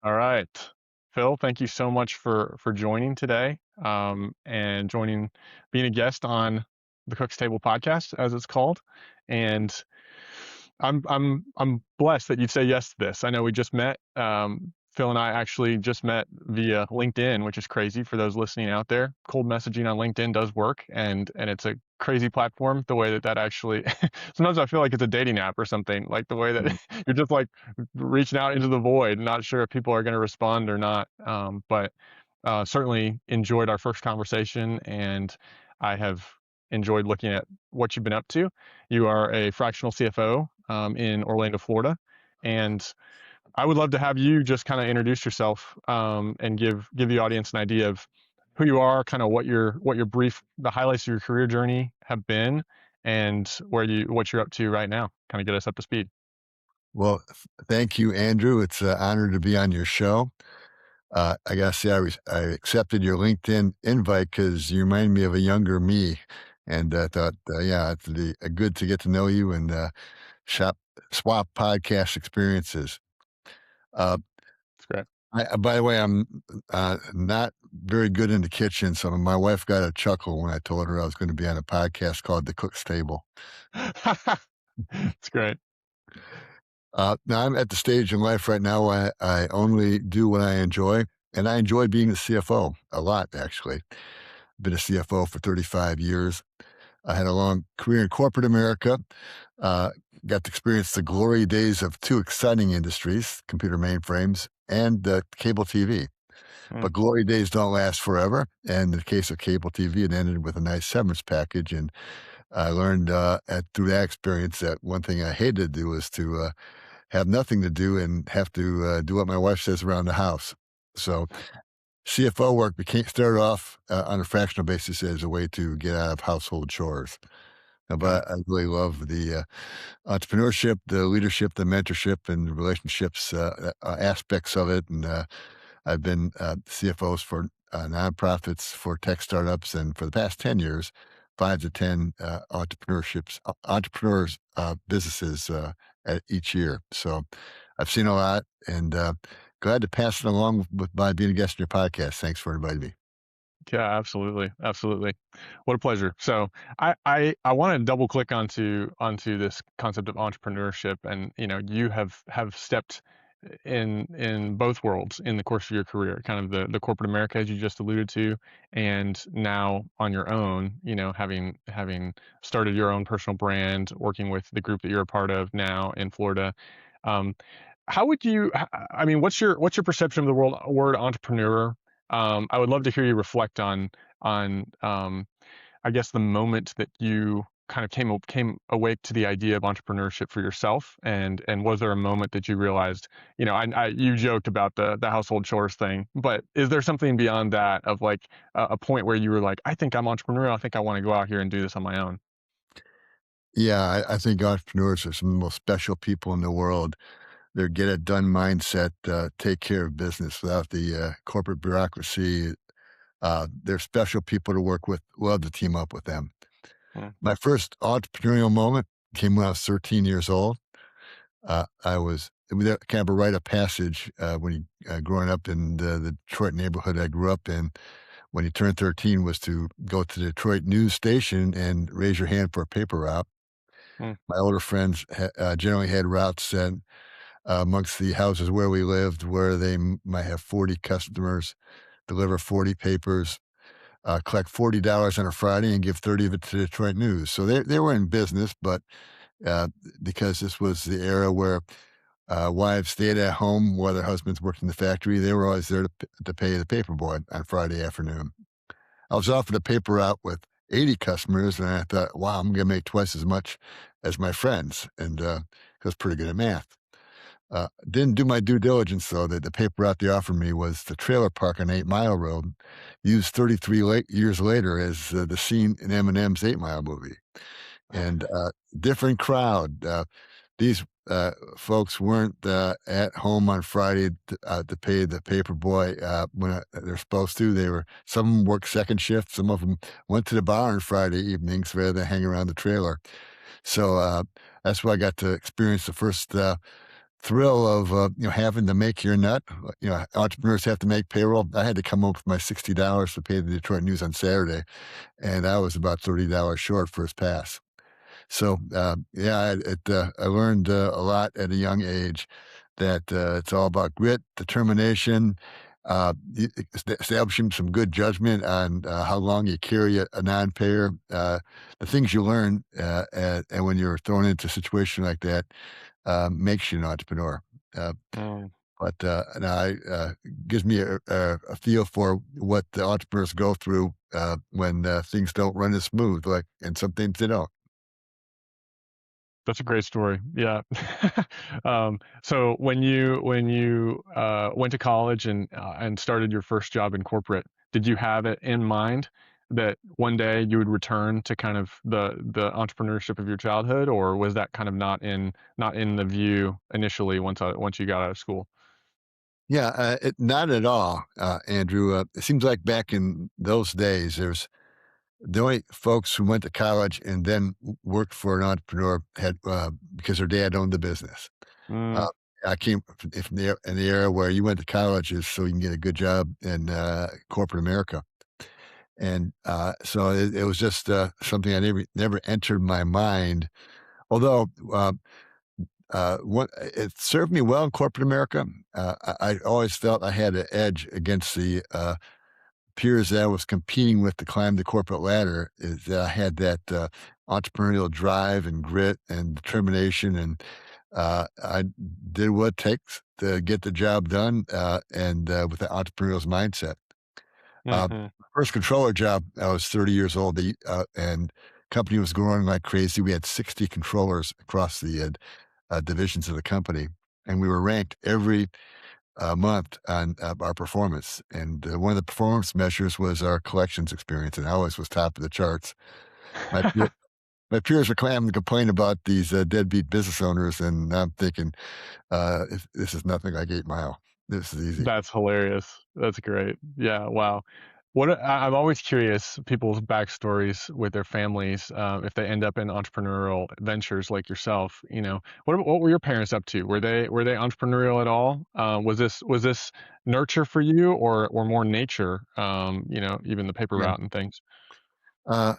All right. Phil, thank you so much for joining today, and being a guest on the Cook's Table podcast, as it's called. And I'm blessed that you'd say yes to this. I know we just met. Phil and I actually just met via LinkedIn, which is crazy for those listening out there. Cold messaging on LinkedIn does work, and it's a crazy platform. The way that actually, sometimes I feel like it's a dating app or something. Like the way that Mm. you're just like reaching out into the void, not sure if people are going to respond or not. But certainly enjoyed our first conversation, and I have enjoyed looking at what you've been up to. You are a fractional CFO in Orlando, Florida, and I would love to have you just kind of introduce yourself, and give the audience an idea of who you are, kind of the highlights of your career journey have been, and what you're up to right now. Kind of get us up to speed. Well, thank you, Andrew. It's an honor to be on your show. I gotta say, I accepted your LinkedIn invite because you remind me of a younger me, and I thought, yeah, good to get to know you and shop swap podcast experiences. Uh, It's great. by the way, I'm not very good in the kitchen, so my wife got a chuckle when I told her I was going to be on a podcast called The Cook's Table. It's great. Now I'm at the stage in life right now where I only do what I enjoy, and I enjoy being the CFO a lot, actually. Been a CFO for 35 years. I had a long career in corporate America. Uh, got to experience the glory days of two exciting industries, computer mainframes and cable TV. Mm. But glory days don't last forever. And in the case of cable TV, it ended with a nice severance package. And I learned through that experience that one thing I hated to do was to have nothing to do and have to do what my wife says around the house. So CFO work started off on a fractional basis as a way to get out of household chores. Got it. But I really love the entrepreneurship, the leadership, the mentorship, and the relationships aspects of it. And I've been CFOs for nonprofits, for tech startups, and for the past 10 years, 5 to 10 entrepreneurs businesses at each year. So I've seen a lot, and glad to pass it along by being a guest on your podcast. Thanks for inviting me. Yeah, absolutely, absolutely. What a pleasure. So I want to double click onto this concept of entrepreneurship, and you have stepped in both worlds in the course of your career, kind of the corporate America as you just alluded to, and now on your own, having started your own personal brand, working with the group that you're a part of now in Florida. Um, how would you? I mean, what's your perception of the word entrepreneur? I would love to hear you reflect on I guess the moment that you kind of came awake to the idea of entrepreneurship for yourself, and was there a moment that you realized, you joked about the household chores thing, but is there something beyond that of like a point where you were like, I think I'm entrepreneurial, I think I want to go out here and do this on my own? Yeah, I think entrepreneurs are some of the most special people in the world. Their get it done mindset, take care of business without the corporate bureaucracy. They're special people to work with. Love to team up with them. Mm, My first entrepreneurial moment came when I was 13 years old. I was kind of a rite of passage when you growing up in the Detroit neighborhood I grew up in. When you turned 13, was to go to the Detroit news station and raise your hand for a paper route. mm, My older friends generally had routes set amongst the houses where we lived, where they might have 40 customers, deliver 40 papers, collect $40 on a Friday, and give 30 of it to the Detroit News. So they were in business, but uh, because this was the era where wives stayed at home while their husbands worked in the factory, they were always there to pay the paper boy on Friday afternoon. I was offered a paper route with 80 customers, and I thought, wow, I'm going to make twice as much as my friends. And I was pretty good at math. Didn't do my due diligence, though, that the paper route they offered me was the trailer park on 8 Mile Road, used 33 years later as the scene in Eminem's 8 Mile movie. And different crowd. These folks weren't at home on Friday to pay the paper boy when they're supposed to. Some of them worked second shift. Some of them went to the bar on Friday evenings rather than hang around the trailer. So that's where I got to experience the first thrill of, having to make your nut. Entrepreneurs have to make payroll. I had to come up with my $60 to pay the Detroit News on Saturday, and I was about $30 short first pass. So, yeah, I learned a lot at a young age that it's all about grit, determination, establishing some good judgment on how long you carry a non-payer. The things you learn, and when you're thrown into a situation like that, makes you an entrepreneur. Uh, Mm. and gives me a feel for what the entrepreneurs go through when things don't run as smooth, like, and some things they don't. That's a great story. Yeah. So when you went to college and started your first job in corporate, did you have it in mind that one day you would return to kind of the entrepreneurship of your childhood, or was that kind of not in the view initially once you got out of school? Yeah, not at all, Andrew. It seems like back in those days, there's the only folks who went to college and then worked for an entrepreneur had because their dad owned the business. Mm, Uh, I came from in the era where you went to college is so you can get a good job in corporate America, and so it was just something I never entered my mind. Although what it served me well in corporate America, I always felt I had an edge against the peers that I was competing with to climb the corporate ladder. Is that I had that entrepreneurial drive and grit and determination, and I did what it takes to get the job done, and with the entrepreneurial mindset. mhm, First controller job, I was 30 years old, and company was growing like crazy. We had 60 controllers across the divisions of the company, and we were ranked every month on our performance. And one of the performance measures was our collections experience, and I always was top of the charts. My peer, my peers were clamming to complain about these deadbeat business owners, and I'm thinking, this is nothing like 8 Mile. This is easy. That's hilarious. That's great. Yeah, wow. I'm always curious people's backstories with their families, if they end up in entrepreneurial ventures like yourself. What were your parents up to? Were they entrepreneurial at all? Was this nurture for you, or more nature? Even the paper Yeah. route and things. Uh,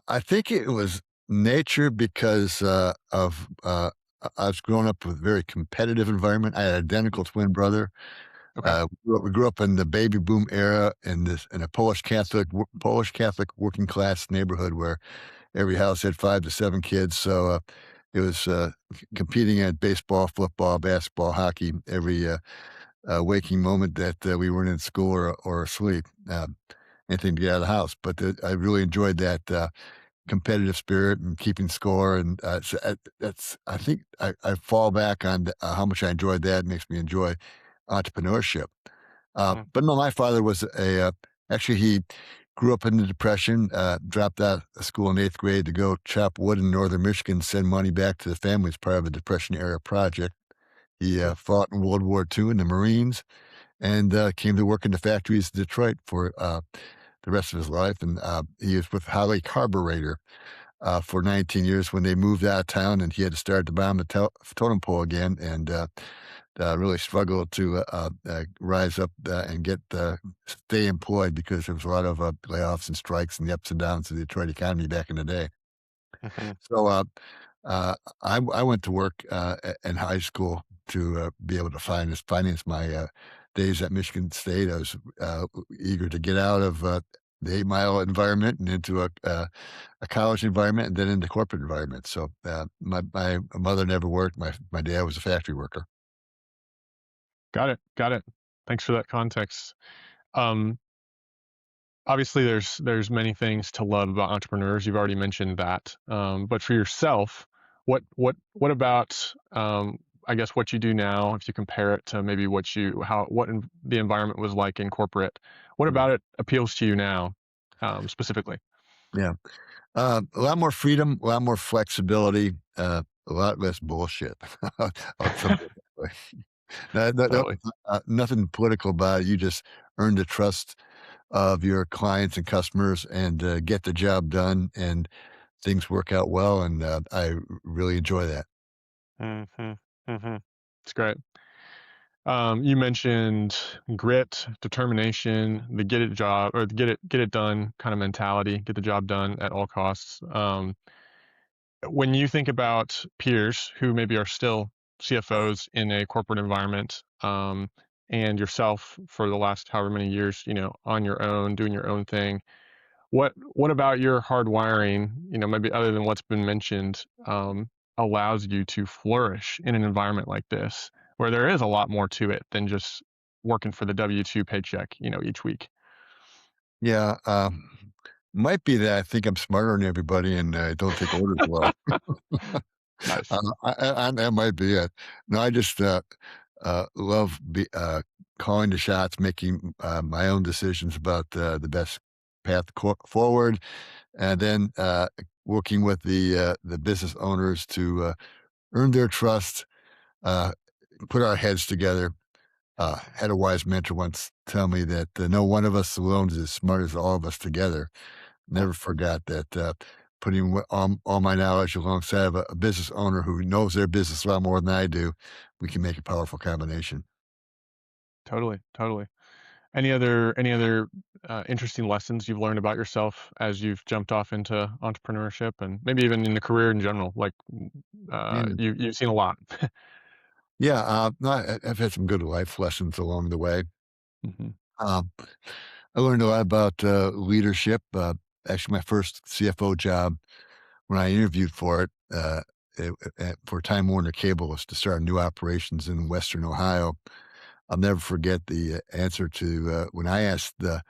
I think it was nature because I was growing up with a very competitive environment. I had an identical twin brother. Okay. We grew up in the baby boom era in a Polish Catholic working class neighborhood where every house had 5 to 7 kids. So it was competing at baseball, football, basketball, hockey every waking moment that we weren't in school or asleep. Anything to get out of the house. But I really enjoyed that competitive spirit and keeping score. And that's I think I fall back on how much I enjoyed that. It makes me enjoy entrepreneurship. Mm, But no, my father was actually, he grew up in the Depression, dropped out of school in 8th grade to go chop wood in northern Michigan, send money back to the family as part of a Depression era project. He mm, fought in World War II in the Marines and came to work in the factories in Detroit for the rest of his life. And he was with Holly Carburetor for 19 years when they moved out of town and he had to start to bomb the totem pole again. And really struggled to rise up and stay employed because there was a lot of layoffs and strikes and the ups and downs of the Detroit economy back in the day. mhm. So I went to work in high school to be able to finance my days at Michigan State. I was eager to get out of the 8 Mile environment and into a college environment and then into corporate environment. So my mother never worked. My dad was a factory worker. Got it. Got it. Thanks for that context. Um, Obviously there's many things to love about entrepreneurs. You've already mentioned that. But for yourself, what about I guess what you do now, if you compare it to maybe the environment was like in corporate, what Yeah. about it appeals to you now, specifically? Yeah. A lot more freedom, a lot more flexibility, a lot less bullshit. I'll sum it that way. No, Totally. nothing political about it. You just earn the trust of your clients and customers and get the job done, and things work out well. And I really enjoy that. Hmm. Hmm. It's great. You mentioned grit, determination, the get it job or the get it done kind of mentality, get the job done at all costs. When you think about peers who maybe are still CFOs in a corporate environment, and yourself for the last however many years, on your own, doing your own thing, what about your hard wiring, maybe other than what's been mentioned, allows you to flourish in an environment like this, where there is a lot more to it than just working for the W-2 paycheck, each week? Yeah, might be that I think I'm smarter than everybody and I don't take orders well. Nice. That might be it. No, I just, love calling the shots, making, my own decisions about, the best path forward, and then, working with the business owners to, earn their trust, uh, put our heads together. Had a wise mentor once tell me that, no one of us alone is as smart as all of us together. Wow, Never forgot that, putting all my knowledge alongside of a business owner who knows their business a lot more than I do, we can make a powerful combination. totally, totally. Any other interesting lessons you've learned about yourself as you've jumped off into entrepreneurship and maybe even in the career in general? Like, Yeah. you've seen a lot. Yeah, no, I've had some good life lessons along the way. Mhm. Um, I learned a lot about, leadership. Actually, my first CFO job, when I interviewed for it, for Time Warner Cable, was to start new operations in Western Ohio. I'll never forget the answer to when I asked the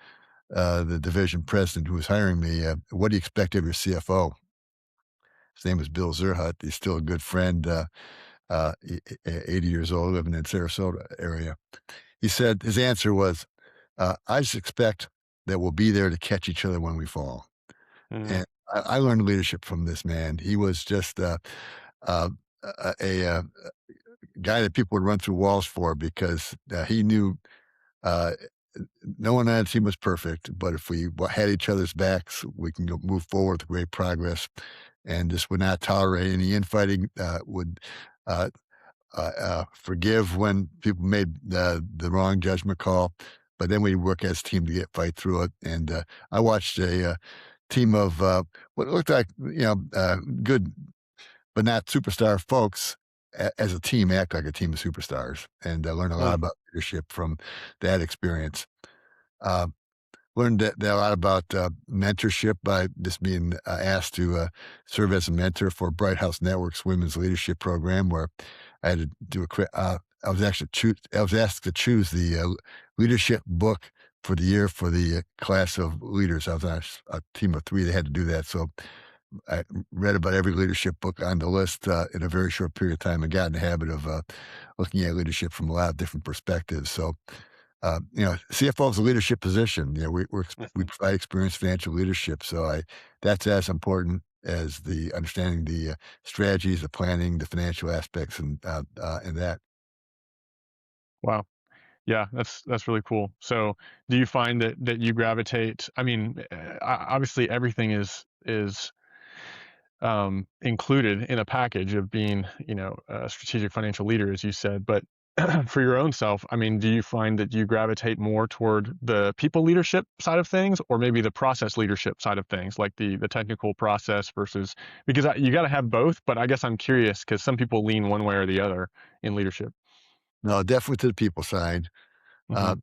division president who was hiring me, "What do you expect of your CFO?" His name was Bill Zerhut. He's still a good friend, 80 years old, living in Sarasota area. He said his answer was, "I just expect that we'll be there to catch each other when we fall." Mm. And I learned leadership from this man. He was just uh, a guy that people would run through walls for because he knew uh, no one on the team was perfect, but if we had each other's backs, we can move forward with great progress and just would not tolerate any infighting, would uh, forgive when people made the wrong judgment call. But then we work as a team to fight through it. And I watched a team of what looked like good but not superstar folks as a team act like a team of superstars, and I learned a lot Mm. about leadership from that experience. Uh, Learned that a lot about mentorship by just being asked to serve as a mentor for Bright House Network's Women's Leadership Program, where I had to do I was actually I was asked to choose the leadership book for the year for the class of leaders. I was on a team of three that had to do that, so I read about every leadership book on the list in a very short period of time and got in the habit of looking at leadership from a lot of different perspectives. So, CFO is a leadership position. We Mhm. provide experienced financial leadership. So that's as important as the understanding the strategies, the planning, the financial aspects, and that. Wow. Yeah, that's really cool. So, do you find that you gravitate? I mean, obviously, everything is included in a package of being, a strategic financial leader, as you said. But for your own self, I mean, do you find that you gravitate more toward the people leadership side of things, or maybe the process leadership side of things, like the technical process versus because you got to have both. But I guess I'm curious because some people lean one way or the other in leadership. No, definitely to the people side. Hmm. Uh,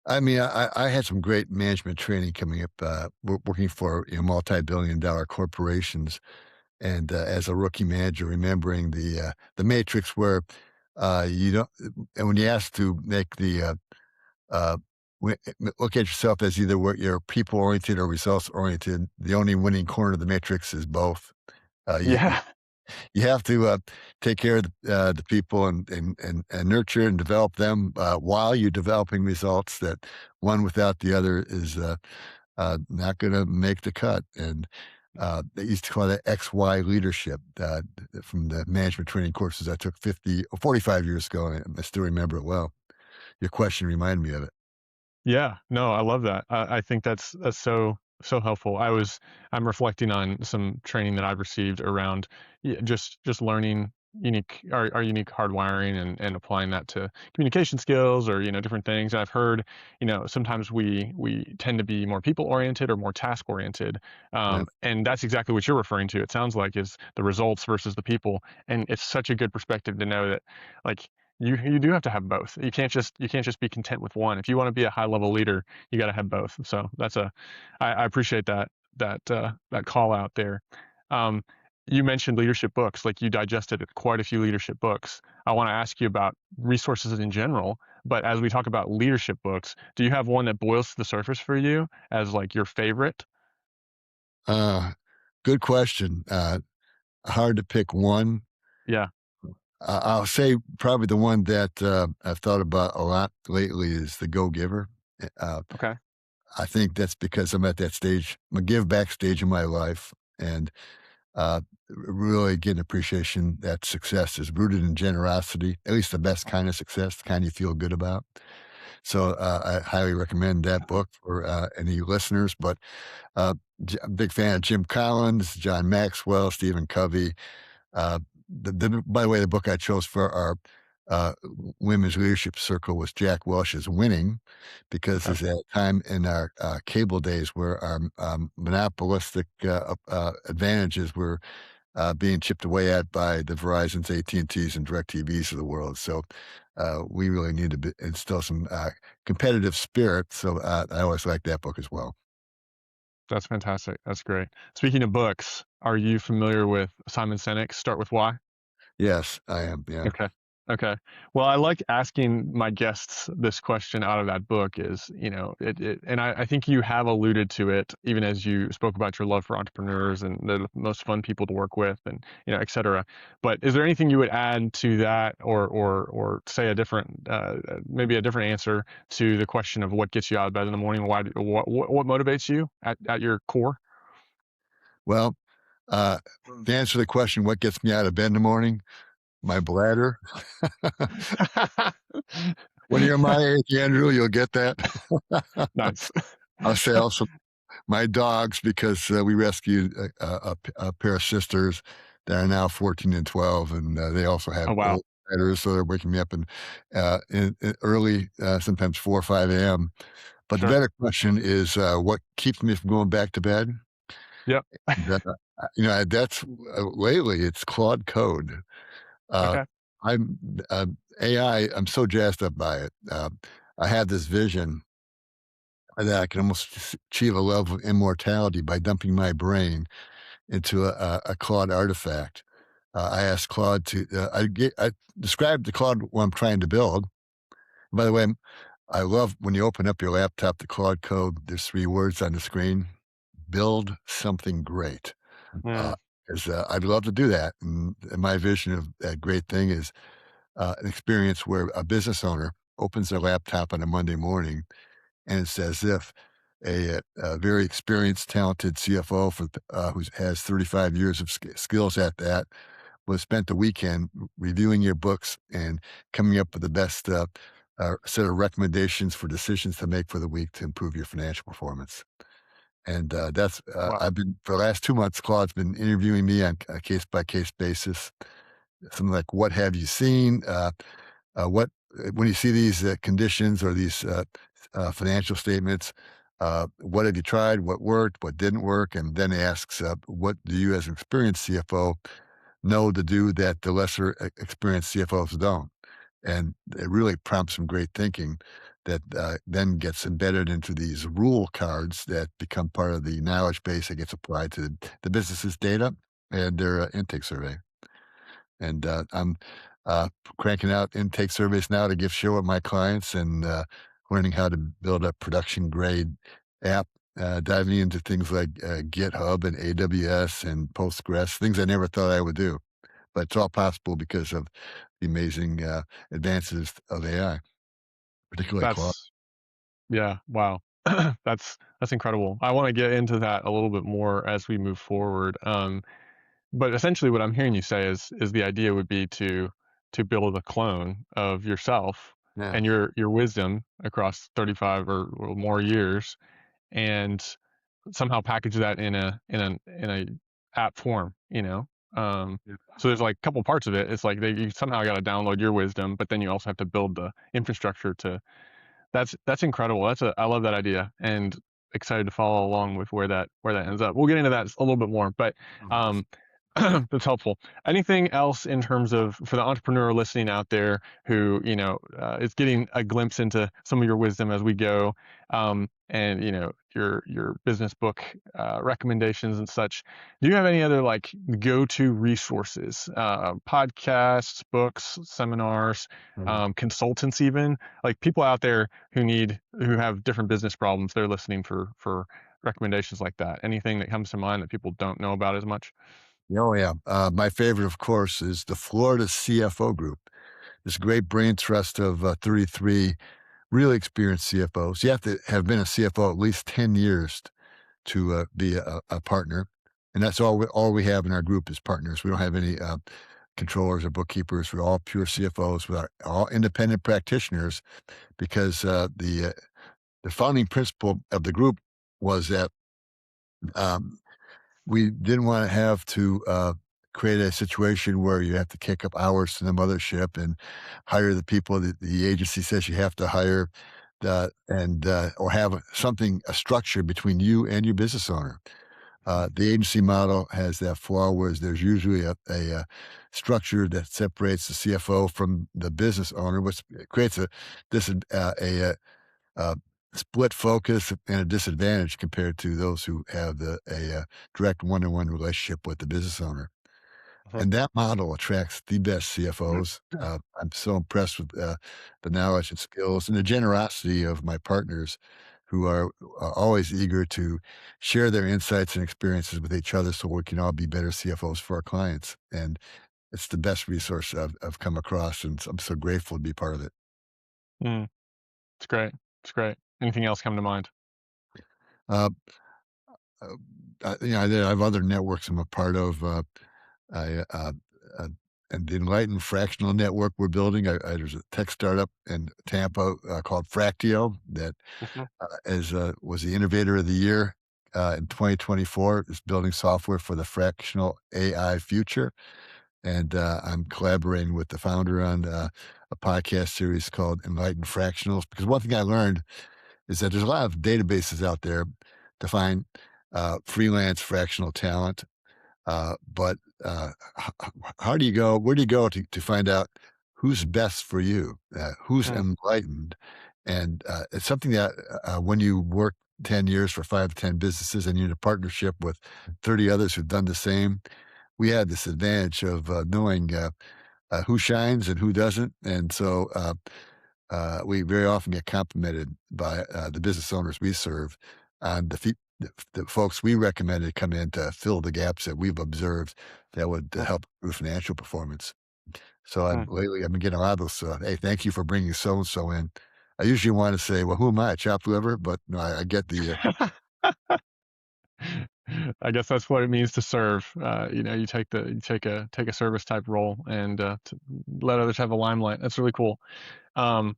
I mean, I had some great management training coming up, working for multi-billion-dollar corporations. And, as a rookie manager, remembering the matrix where, you don't and when you ask to make uh, look at yourself as either what you're people-oriented or results-oriented, the only winning corner of the matrix is both. You Yeah. you have to, take care of the people and nurture and develop them, while you're developing results that one without the other is, not gonna make the cut, and, they used to call that XY leadership, from the management training courses I took 50 or 45 years ago, and I still remember it well. Your question reminded me of it. Yeah, no, I love that. I think that's so helpful. I'm reflecting on some training that I've received around just learning. our unique hardwiring and applying that to communication skills or different things. And I've heard sometimes we tend to be more people oriented or more task oriented, Yeah. and that's exactly what you're referring to. It sounds like is the results versus the people, and it's such a good perspective to know that like you do have to have both. You can't just be content with one. If you want to be a high level leader, you got to have both. So I appreciate that call out there. Um, you mentioned leadership books, like you digested quite a few leadership books. I want to ask you about resources in general, but as we talk about leadership books, do you have one that boils to the surface for you as like your favorite? Uh, Good question. Hard to pick one. Yeah. I'll say probably the one that I've thought about a lot lately is The Go Giver. Uh, Okay. I think that's because I'm at that stage, my give back stage in my life, and really get an appreciation that success is rooted in generosity, at least the best kind of success, the kind you feel good about. So I highly recommend that book for any listeners. But uh, I'm a big fan of Jim Collins, John Maxwell, Stephen Covey. Uh, by the way, the book I chose for our uh, women's leadership circle was Jack Welch's Winning, because Okay. there's that time in our cable days where our monopolistic advantages were being chipped away at by the Verizons, AT&Ts, and DirecTVs of the world. So we really need to instill some competitive spirit. So I always like that book as well. That's fantastic. That's great. Speaking of books, are you familiar with Simon Sinek's Start with Why? Yes, I am. Yeah. Okay. Okay. Well, I like asking my guests this question out of that book is, and I think you have alluded to it even as you spoke about your love for entrepreneurs and the most fun people to work with and, et cetera. But is there anything you would add to that or say a different, maybe a different answer to the question of what gets you out of bed in the morning? What motivates you at your core? Well, to answer the question, what gets me out of bed in the morning? My bladder. When you're my age, Andrew, you'll get that. Nice. I'll say also my dogs, because we rescued a pair of sisters that are now 14 and 12, and they also have Oh, wow. old bladders, so they're waking me up in early, sometimes 4 or 5 a.m. But the Sure. better question is, what keeps me from going back to bed? Yep. That, that's lately it's Claude Code. Uh, Okay. I'm AI. I'm so jazzed up by it. I had this vision that I can almost achieve a level of immortality by dumping my brain into a Claude artifact. I asked Claude to. I described to Claude what I'm trying to build. By the way, I love when you open up your laptop, the Claude Code. There's three words on the screen: build something great. Uh, Mm, 'Cause, I'd love to do that, and my vision of that great thing is an experience where a business owner opens their laptop on a Monday morning, and it's as if a very experienced, talented CFO who has 35 years of skills at that was spent the weekend reviewing your books and coming up with the best set of recommendations for decisions to make for the week to improve your financial performance. And that's wow. I've been for the last 2 months. Claude's been interviewing me on a case by case basis. Something like, "What have you seen? What when you see these conditions or these financial statements, what have you tried? What worked? What didn't work?" And then he asks, "What do you, as an experienced CFO, know to do that the lesser experienced CFOs don't?" And it really prompts some great thinking that then gets embedded into these rule cards that become part of the knowledge base that gets applied to the business's data and their intake survey. And I'm cranking out intake surveys now to give show at my clients and learning how to build a production grade app, diving into things like GitHub and AWS and Postgres, things I never thought I would do. But it's all possible because of the amazing advances of AI, particularly Claude. That's Yeah, wow. That's incredible. I want to get into that a little bit more as we move forward. But essentially what I'm hearing you say is the idea would be to build a clone of yourself Yeah. and your wisdom across 35 or more years and somehow package that in a app form. So there's like a couple parts of it. It's like you somehow got to download your wisdom, but then you also have to build the infrastructure to. That's incredible. I love that idea, and excited to follow along with where that ends up. We'll get into that a little bit more, but um, that's helpful. Anything else in terms of for the entrepreneur listening out there who is getting a glimpse into some of your wisdom as we go, and your business book recommendations and such. Do you have any other like go-to resources, podcasts, books, seminars, Mhm. consultants, even like people out there who have different business problems? They're listening for recommendations like that. Anything that comes to mind that people don't know about as much? Oh, yeah. My favorite, of course, is the Florida CFO Group. This great brain trust of 33 really experienced CFOs. You have to have been a CFO at least 10 years to be a partner. And that's all we have in our group is partners. We don't have any controllers or bookkeepers. We're all pure CFOs. We're all independent practitioners because the founding principle of the group was that um, we didn't want to have to create a situation where you have to kick up hours to the mothership and hire the people that the agency says you have to hire, and or have a structure between you and your business owner. The agency model has that flaw where there's usually a structure that separates the CFO from the business owner, which creates a uh, split focus and a disadvantage compared to those who have a direct one-on-one relationship with the business owner. Mhm. And that model attracts the best CFOs. I'm so impressed with the knowledge and skills and the generosity of my partners who are always eager to share their insights and experiences with each other so we can all be better CFOs for our clients. And it's the best resource I've come across, and I'm so grateful to be part of it. Mm, it's great. It's great. Anything else come to mind? Uh, uh, I have other networks I'm a part of. I, uh, and the Enlightened Fractional Network we're building. There's a tech startup in Tampa called Fractio that Mhm. was the Innovator of the Year in 2024. It's building software for the fractional AI future, and I'm collaborating with the founder on a podcast series called Enlightened Fractionals. Because one thing I learned is that there's a lot of databases out there to find freelance fractional talent, but h- how do you go? Where do you go to find out who's best for you? Who's Mm, enlightened? And it's something that when you work 10 years for 5 to 10 businesses and you're in a partnership with 30 others who've done the same, we had this advantage of knowing who shines and who doesn't. And so we very often get complimented by the business owners we serve on the folks we recommended come in to fill the gaps that we've observed that would mm, help improve financial performance. So mm. lately I've been getting a lot of those. Hey, thank you for bringing so and so in. I usually want to say, well, who am I, chopped liver? But no, I get the I guess that's what it means to serve. You take a service type role and to let others have a limelight. That's really cool. Um,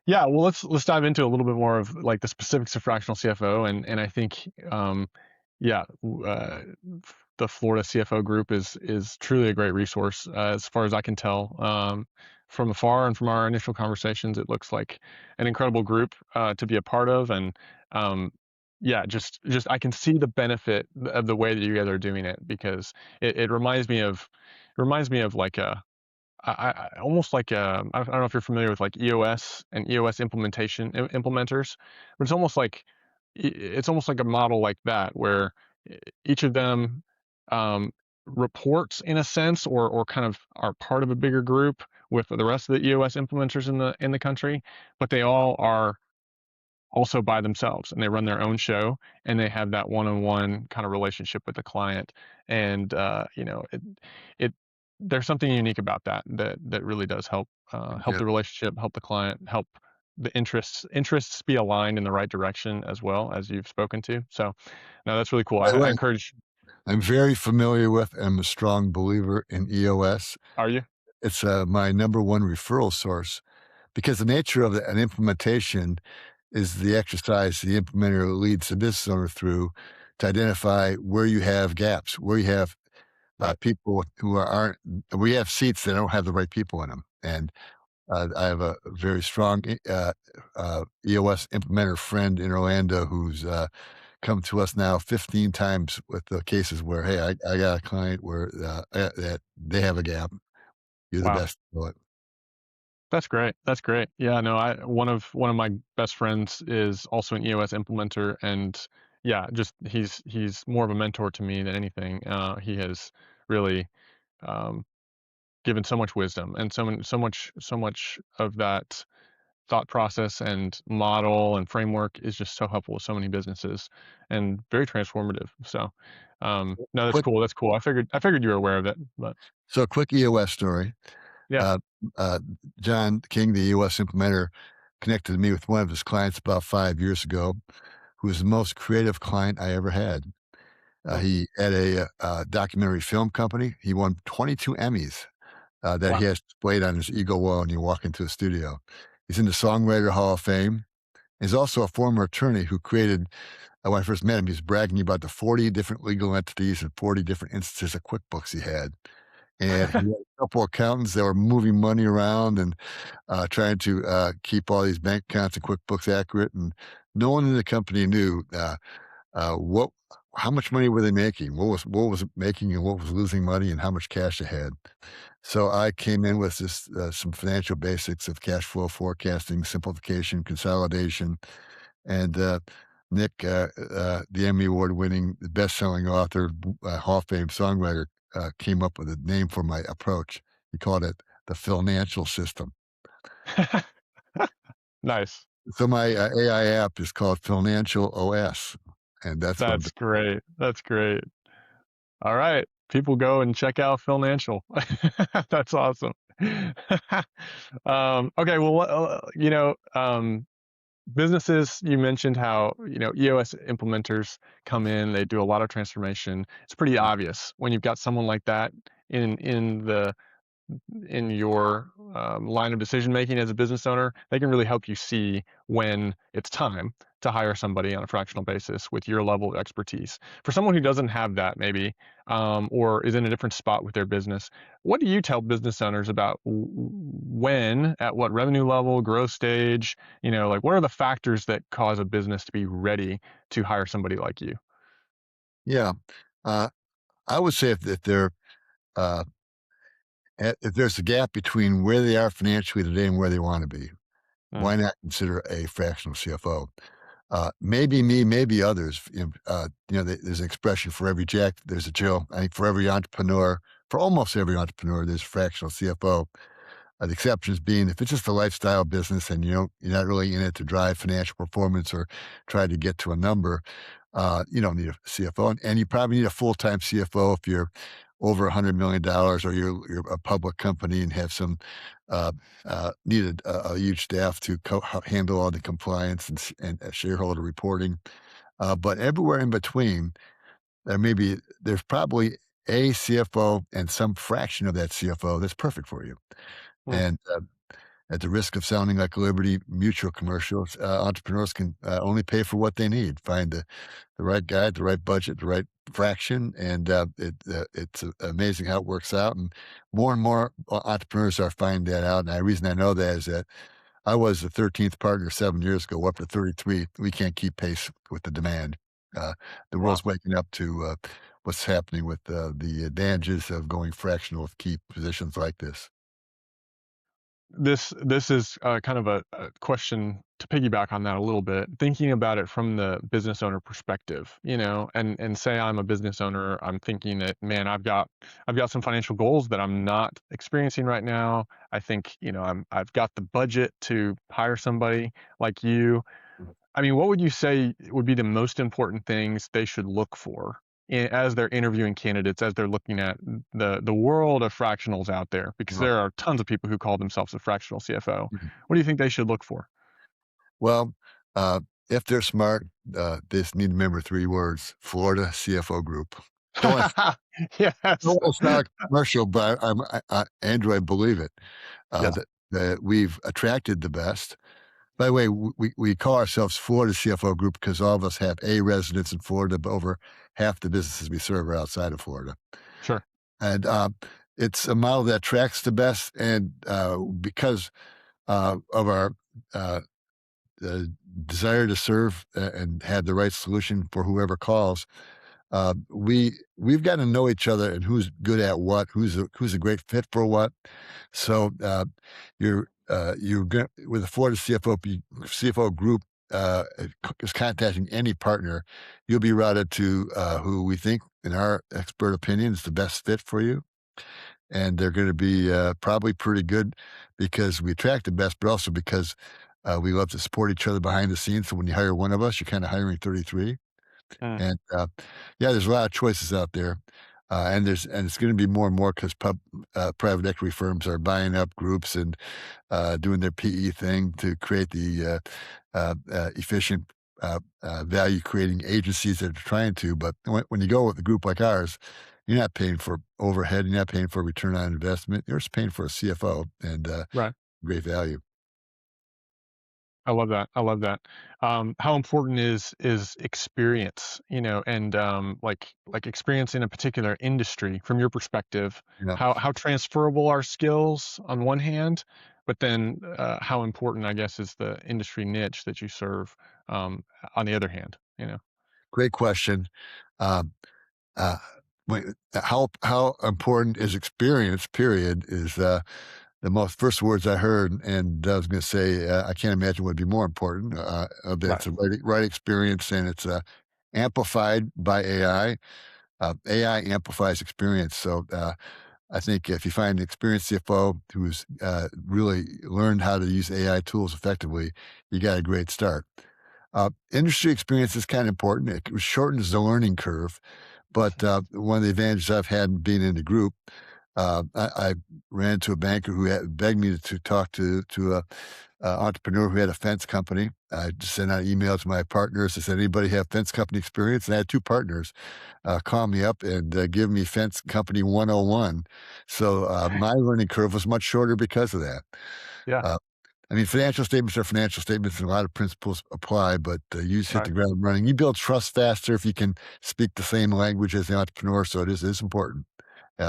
Yeah, well, let's dive into a little bit more of like the specifics of fractional CFO, and I think, yeah, the Florida CFO Group is truly a great resource, as far as I can tell, from afar and from our initial conversations. It looks like an incredible group to be a part of, and yeah, just I can see the benefit of the way that you guys are doing it because it reminds me of like a almost like I don't know if you're familiar with like EOS and EOS implementers, but it's almost like a model like that where each of them um, reports in a sense or kind of are part of a bigger group with the rest of the EOS implementers in the country, but they all are also by themselves and they run their own show and they have that one-on-one kind of relationship with the client and it there's something unique about that really does help yeah. the relationship, help the client, help the interests be aligned in the right direction as well as you've spoken to. So no, that's really cool. By the I way, encourage. I'm very familiar with and I'm a strong believer in EOS. Are you? It's my number one referral source because the nature of an implementation is the exercise the implementer leads the business owner through to identify where you have gaps, where you have Right. people who aren't. We have seats that don't have the right people in them, and I have a very strong EOS implementer friend in Orlando who's come to us now 15 times with the cases where, hey, I got a client where that they have a gap. You're the Wow. best. To it. That's great. That's great. Yeah, no, I one of my best friends is also an EOS implementer, and yeah, just he's more of a mentor to me than anything. He has really um, given so much wisdom and so much of that thought process and model and framework is just so helpful with so many businesses and very transformative. So, no, that's Quick, cool. That's cool. I figured you were aware of it, but so a quick EOS story. yeah. Uh, uh, John King, the EOS implementer, connected me with one of his clients about 5 years ago, who was the most creative client I ever had. Mm, He had a documentary film company. He won 22 Emmys that he wow. has displayed on his Eagle wall when you walk into a studio. He's in the Songwriter Hall of Fame. He's also a former attorney who created, when I first met him, he was bragging about the 40 different legal entities and 40 different instances of QuickBooks he had. And he had a couple accountants that were moving money around and trying to keep all these bank accounts and QuickBooks accurate. And no one in the company knew what, how much money were they making, what was it making, and what was losing money, and how much cash they had. So I came in with this some financial basics of cash flow forecasting, simplification, consolidation, and Nick, the Emmy award-winning, best-selling author, Hall of Fame songwriter, came up with a name for my approach. He called it the financial system. Nice. So my AI app is called Financial OS, and that's what I'm That's great. That's great. All right. People go and check out Financial. That's awesome. Okay. Well, businesses, you mentioned how, EOS implementers come in, they do a lot of transformation. It's pretty obvious when you've got someone like that in your line of decision making as a business owner, they can really help you see when it's time to hire somebody on a fractional basis with your level of expertise. For someone who doesn't have that, maybe, or is in a different spot with their business, what do you tell business owners about when, at what revenue level, growth stage, like what are the factors that cause a business to be ready to hire somebody like you? Yeah. Uh, I would say if they're uh, if there's a gap between where they are financially today and where they want to be, Mm, why not consider a fractional CFO? Maybe me, maybe others. There's an expression for every Jack, there's a Jill. I think for every entrepreneur, for almost every entrepreneur, there's a fractional CFO. The exceptions being if it's just a lifestyle business and you're not really in it to drive financial performance or try to get to a number, you don't need a CFO, and you probably need a full time CFO if you're over $100 million or you're a public company and have some uh, needed a huge staff to handle all the compliance and shareholder reporting. But everywhere in between, there's probably a CFO and some fraction of that CFO that's perfect for you. mm, And at the risk of sounding like Liberty Mutual commercials, entrepreneurs can only pay for what they need. Find the right guy, the right budget, the right fraction, and it's amazing how it works out. And more entrepreneurs are finding that out. And the reason I know that is that I was the 13th partner 7 years ago, up to 33. We can't keep pace with the demand. Uh, the wow. world's waking up to what's happening with the advantages of going fractional with key positions like this. This is kind of a question to piggyback on that a little bit. Thinking about it from the business owner perspective, and say I'm a business owner, I'm thinking that man, I've got some financial goals that I'm not experiencing right now. I think I've got the budget to hire somebody like you. I mean, what would you say would be the most important things they should look for as they're interviewing candidates, as they're looking at the world of fractionals out there? Because Right. there are tons of people who call themselves a fractional CFO. What do you think they should look for? Well, uh, if they're smart, they just need to remember 3 words: Florida CFO Group. Don't want Yes. don't want to sound like a commercial, but Andrew, I believe it, Yeah. that we've attracted the best. By the way, we call ourselves Florida CFO Group because all of us have a residence in Florida, but over half the businesses we serve are outside of Florida. Sure. And it's a model that tracks the best. And because of our uh, uh, desire to serve and have the right solution for whoever calls, we've got to know each other and who's good at what, who's a great fit for what. So with the Florida CFO Group is contacting any partner, you'll be routed to who we think, in our expert opinion, is the best fit for you. And they're going to be probably pretty good because we attract the best, but also because we love to support each other behind the scenes. So when you hire one of us, you're kind of hiring 33. Mm, And yeah, there's a lot of choices out there. And it's going to be more and more because private equity firms are buying up groups and doing their PE thing to create the efficient value creating agencies that are trying to. But when you go with a group like ours, you're not paying for overhead. You're not paying for return on investment. You're just paying for a CFO and right. great value. I love that. I love that. How important is experience, and like experience in a particular industry from your perspective? Yeah. How transferable are skills on one hand, but then how important, I guess, is the industry niche that you serve on the other hand? Great question. Um, uh, how important is experience? Period is the most first words I heard, and I was going to say I can't imagine what would be more important. That Right. it's a right experience and it's amplified by AI. AI amplifies experience, so I think if you find an experienced CFO who's really learned how to use AI tools effectively, you got a great start. Industry experience is kind of important. It shortens the learning curve. But one of the advantages I've had being in the group, I ran into a banker who begged me to talk to a entrepreneur who had a fence company. I just sent out emails to my partners. I said, "Anybody have fence company experience?" And I had two partners call me up and give me fence company 101. So my learning curve was much shorter because of that. Yeah. Uh, I mean, financial statements are financial statements, and a lot of principles apply, but you just hit Right. the ground running. You build trust faster if you can speak the same language as the entrepreneur. So it's important.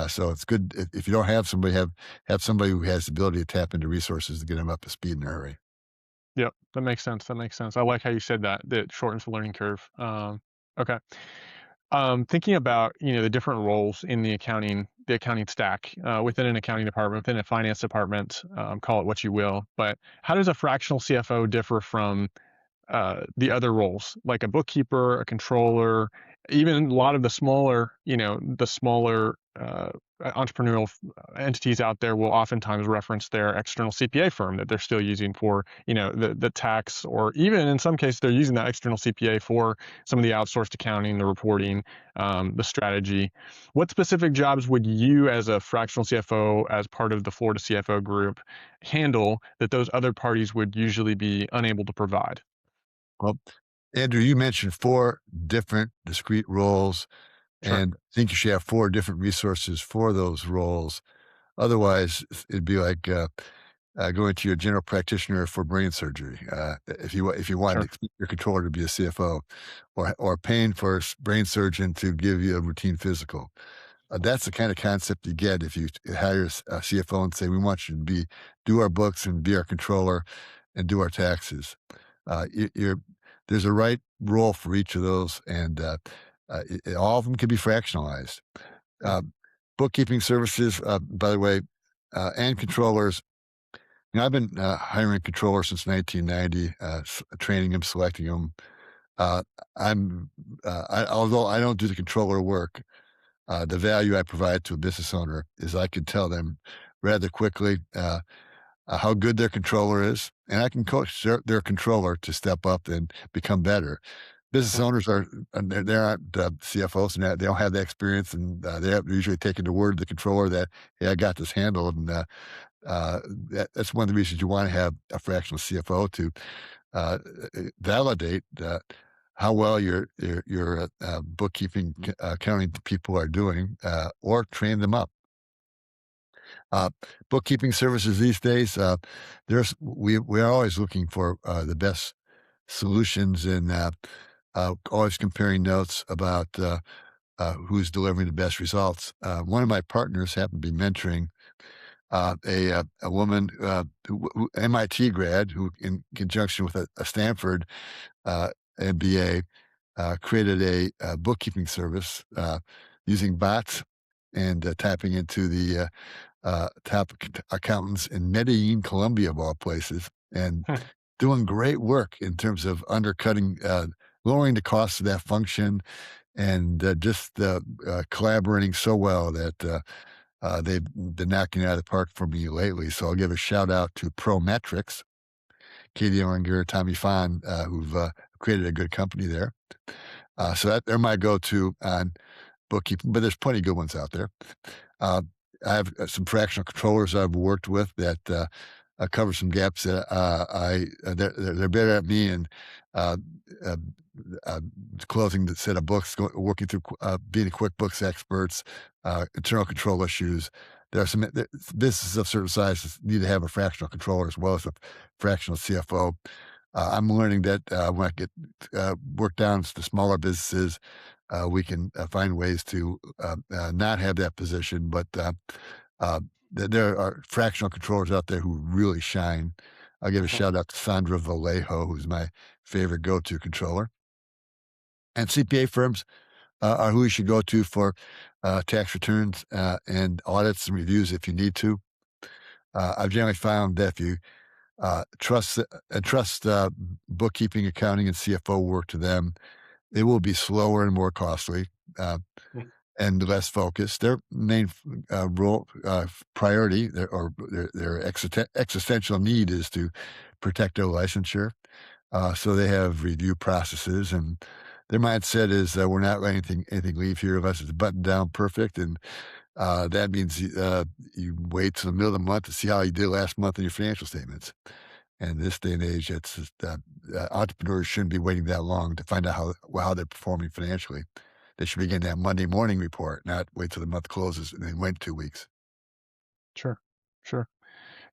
So it's good if you don't have somebody, have somebody who has the ability to tap into resources to get them up to speed in a hurry. Yep. That makes sense. That makes sense. I like how you said that. That shortens the learning curve. Okay. Thinking about the different roles in the accounting stack within an accounting department, within a finance department, call it what you will. But how does a fractional CFO differ from the other roles, like a bookkeeper, a controller, even a lot of the smaller entrepreneurial entities out there will oftentimes reference their external CPA firm that they're still using for, the tax, or even in some cases they're using that external CPA for some of the outsourced accounting, the reporting, the strategy. What specific jobs would you, as a fractional CFO, as part of the Florida CFO Group, handle that those other parties would usually be unable to provide? Well, Andrew, you mentioned four different discrete roles, Sure. and I think you should have four different resources for those roles. Otherwise, it'd be like going to your general practitioner for brain surgery. If you wanted Sure. to expect your controller to be a CFO, or paying for a brain surgeon to give you a routine physical. That's the kind of concept you get if you hire a CFO and say, "We want you to do our books and be our controller and do our taxes." There's a right role for each of those, and all of them can be fractionalized. Mm, Uh, Bookkeeping services, by the way, and controllers. I've been hiring controllers since 1990, training them, selecting them. Uh, although I don't do the controller work, the value I provide to a business owner is I can tell them rather quickly how good their controller is, and I can coach their controller to step up and become better. Business mm, owners they're not CFOs, and they don't have that experience, and they have usually taken the word of the controller that, "Hey, I got this handled," and that's one of the reasons you want to have a fractional CFO to validate how well your bookkeeping accounting people are doing, or train them up. Uh, Bookkeeping services these days, we are always looking for the best solutions and always comparing notes about who's delivering the best results. One of my partners happened to be mentoring a woman MIT grad who, in conjunction with a Stanford uh, MBA, created a bookkeeping service using bots and tapping into the top accountants in Medellin, Colombia, of all places, and Hmm. doing great work in terms of undercutting, lowering the cost of that function, and just collaborating so well that they've been knocking it out of the park for me lately. So I'll give a shout out to Prometrics, Katie Oringer, Tommy Fahn, who've created a good company there. So they're my go-to on bookkeeping, but there's plenty of good ones out there. Uh, I have some fractional controllers I've worked with that cover some gaps that they're better at me, and uh, uh, uh, closing the set of books, working through being QuickBooks experts, internal control issues. There are some businesses of certain sizes need to have a fractional controller as well as a fractional CFO. I'm learning that when I get work down to the smaller businesses, we can find ways to not have that position, but uh, there are fractional controllers out there who really shine. I'll give a Mhm. shout out to Sandra Vallejo, who's my favorite go-to controller. And CPA firms are who you should go to for tax returns and audits and reviews if you need to. I've generally found that if you trust bookkeeping, accounting, and CFO work to them, it will be slower and more costly. Uh, Mm. and less focused. Their main role, priority, their existential need is to protect their licensure. So they have review processes, and their mindset is we're not letting anything leave here unless it's buttoned down perfect. And that means you wait till the middle of the month to see how you did last month in your financial statements. And this day and age, it's just, entrepreneurs shouldn't be waiting that long to find out how they're performing financially. They should be getting that Monday morning report, not wait till the month closes and then wait 2 weeks. Sure. Sure.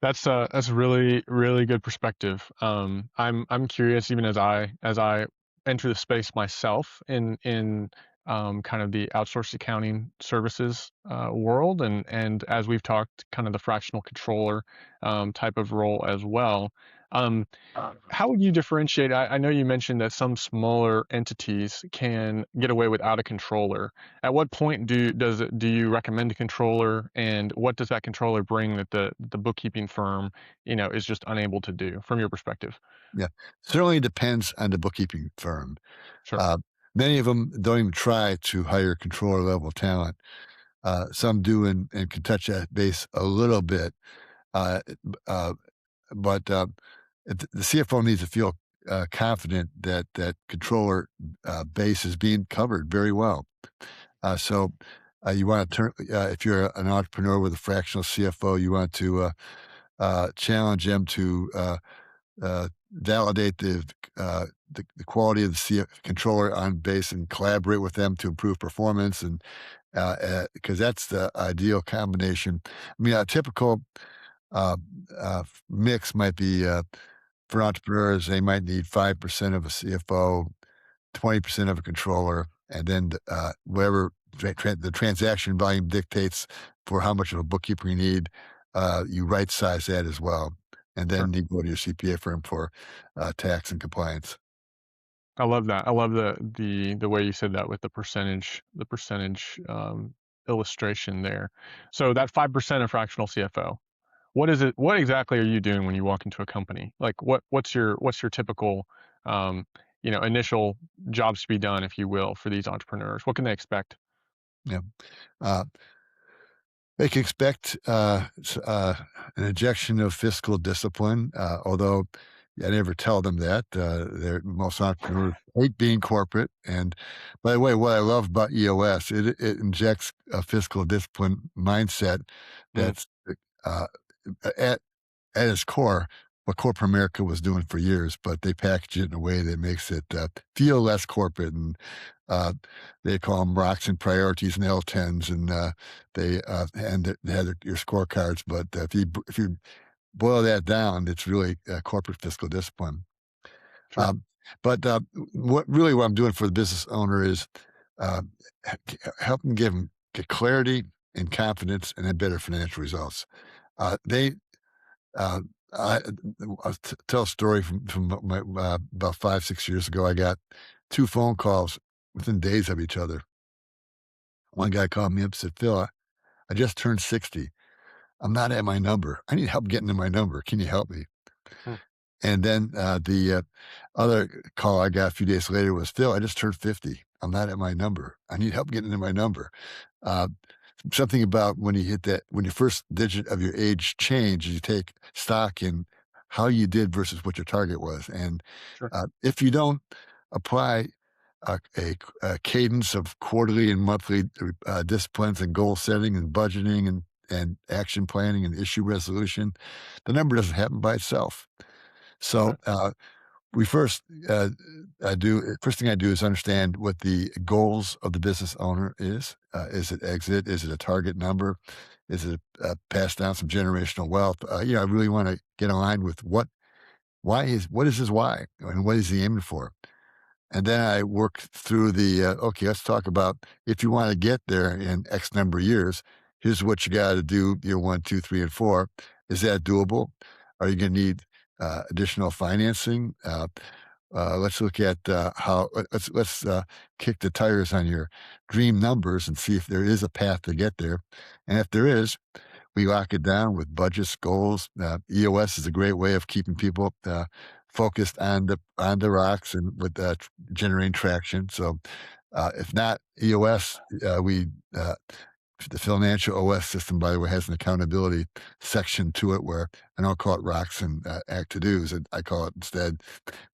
That's really really good perspective. I'm curious, even as I enter the space myself in kind of the outsourced accounting services world, and as we've talked, kind of the fractional controller type of role as well. Um, how would you differentiate? I know you mentioned that some smaller entities can get away without a controller. At what point do you recommend a controller, and what does that controller bring that the bookkeeping firm, is just unable to do from your perspective? Yeah. Certainly depends on the bookkeeping firm. Sure. Uh, Many of them don't even try to hire controller level talent. Some do and can touch that base a little bit. Uh, uh, but the CFO needs to feel confident that that controller base is being covered very well. So you want to turn if you're an entrepreneur with a fractional CFO, you want to challenge them to validate the quality of the controller on base and collaborate with them to improve performance, and because that's the ideal combination. I mean, a typical uh, mix might be for entrepreneurs, they might need 5% of a CFO, 20% of a controller, and then whatever the transaction volume dictates for how much of a bookkeeper you need, you right size that as well. And Sure. then you go to your CPA firm for tax and compliance. I love that. I love the way you said that with the percentage illustration there. So that 5% of fractional CFO. What is it? What exactly are you doing when you walk into a company? Like what's your typical initial jobs to be done, if you will, for these entrepreneurs? What can they expect? Yeah. Uh, they can expect an injection of fiscal discipline, although I never tell them that. Most entrepreneurs hate being corporate. And by the way, what I love about EOS, it injects a fiscal discipline mindset Mm, that's uh, at at its core, what corporate America was doing for years, but they package it in a way that makes it feel less corporate. And uh, they call them rocks and priorities and L10s, and they have your scorecards. But if you boil that down, it's really corporate fiscal discipline. sure. Um, but what I'm doing for the business owner is uh, help them get clarity and confidence and then better financial results. They uh, I, I'll tell a story from my about 5 6 years ago. I got two phone calls within days of each other. One guy called me up and said, "Phil, I just turned 60. I'm not at my number. I need help getting to my number. Can you help me?" Hmm. And then the other call I got a few days later was, "Phil, I just turned 50. I'm not at my number. I need help getting to my number." Uh, Something about when you hit that, when your first digit of your age changes, you take stock in how you did versus what your target was. And Sure. if you don't apply a cadence of quarterly and monthly disciplines and goal setting and budgeting and action planning and issue resolution, the number doesn't happen by itself. So Right. we first first thing I do is understand what the goals of the business owner is. Is it exit? Is it a target number? Is it pass down some generational wealth? I really want to get aligned with what is his why and what is he aiming for. And then I work through okay, let's talk about if you want to get there in X number of years, here's what you got to do year one, two, three, and four. Is that doable? Are you going to need additional financing? Let's look at let's kick the tires on your dream numbers and see if there is a path to get there. And if there is, we lock it down with budgets, goals. EOS is a great way of keeping people focused on the rocks and with generating traction. So, if not EOS, we the financial OS system, by the way, has an accountability section to it where I don't call it rocks and act to dos. I call it instead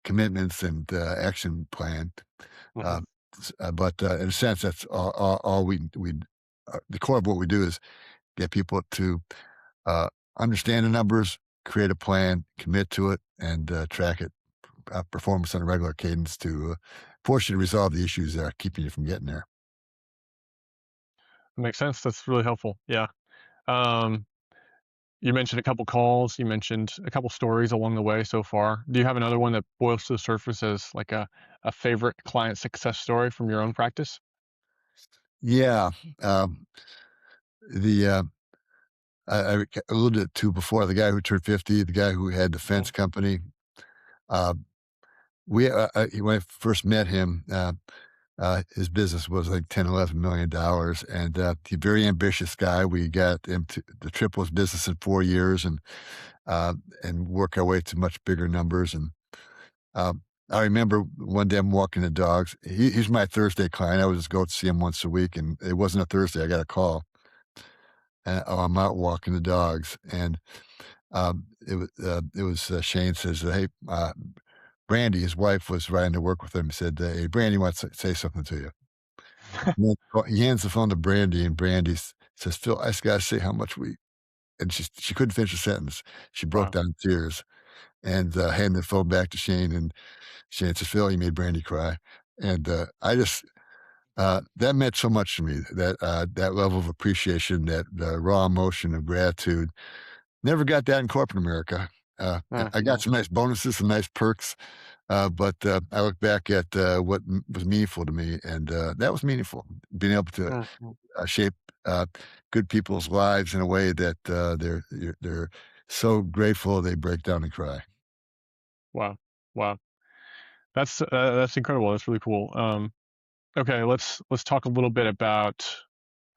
commitments and action plan. Hmm. Uh, but in a sense, that's all we the core of what we do is get people to uh, understand the numbers, create a plan, commit to it, and track it, performance on a regular cadence to force you to resolve the issues that are keeping you from getting there. Makes sense. That's really helpful. Yeah. Um, you mentioned a couple calls. You mentioned a couple stories along the way so far. Do you have another one that boils to the surface as like a favorite client success story from your own practice? Yeah. Um, the I alluded to before the guy who turned 50, the guy who had the fence Mhm. company. Uh, when I first met him, his business was like 10, $11 million. And he's a very ambitious guy. We got him to triple his business in 4 years and work our way to much bigger numbers. And um, I remember one day I'm walking the dogs. He's my Thursday client. I would just go to see him once a week. And it wasn't a Thursday. I got a call. I'm out walking the dogs. And it was Shane says, "Hey, Brandy," his wife was riding to work with him. He said, "Hey, Brandy wants to say something to you." And then he hands the phone to Brandy, and Brandy says, "Phil, I just gotta say how much we," and she couldn't finish the sentence. She broke Wow. down in tears and handed the phone back to Shane, and Shane says, "Phil, you made Brandy cry." And I just that meant so much to me, that level of appreciation, that raw emotion of gratitude. Never got that in corporate America. I got some nice bonuses, some nice perks, but I look back at what was meaningful to me, and that was meaningful. Being able to Mhm. shape good people's lives in a way that they're so grateful they break down and cry. Wow. Wow. That's incredible. That's really cool. Okay, let's talk a little bit about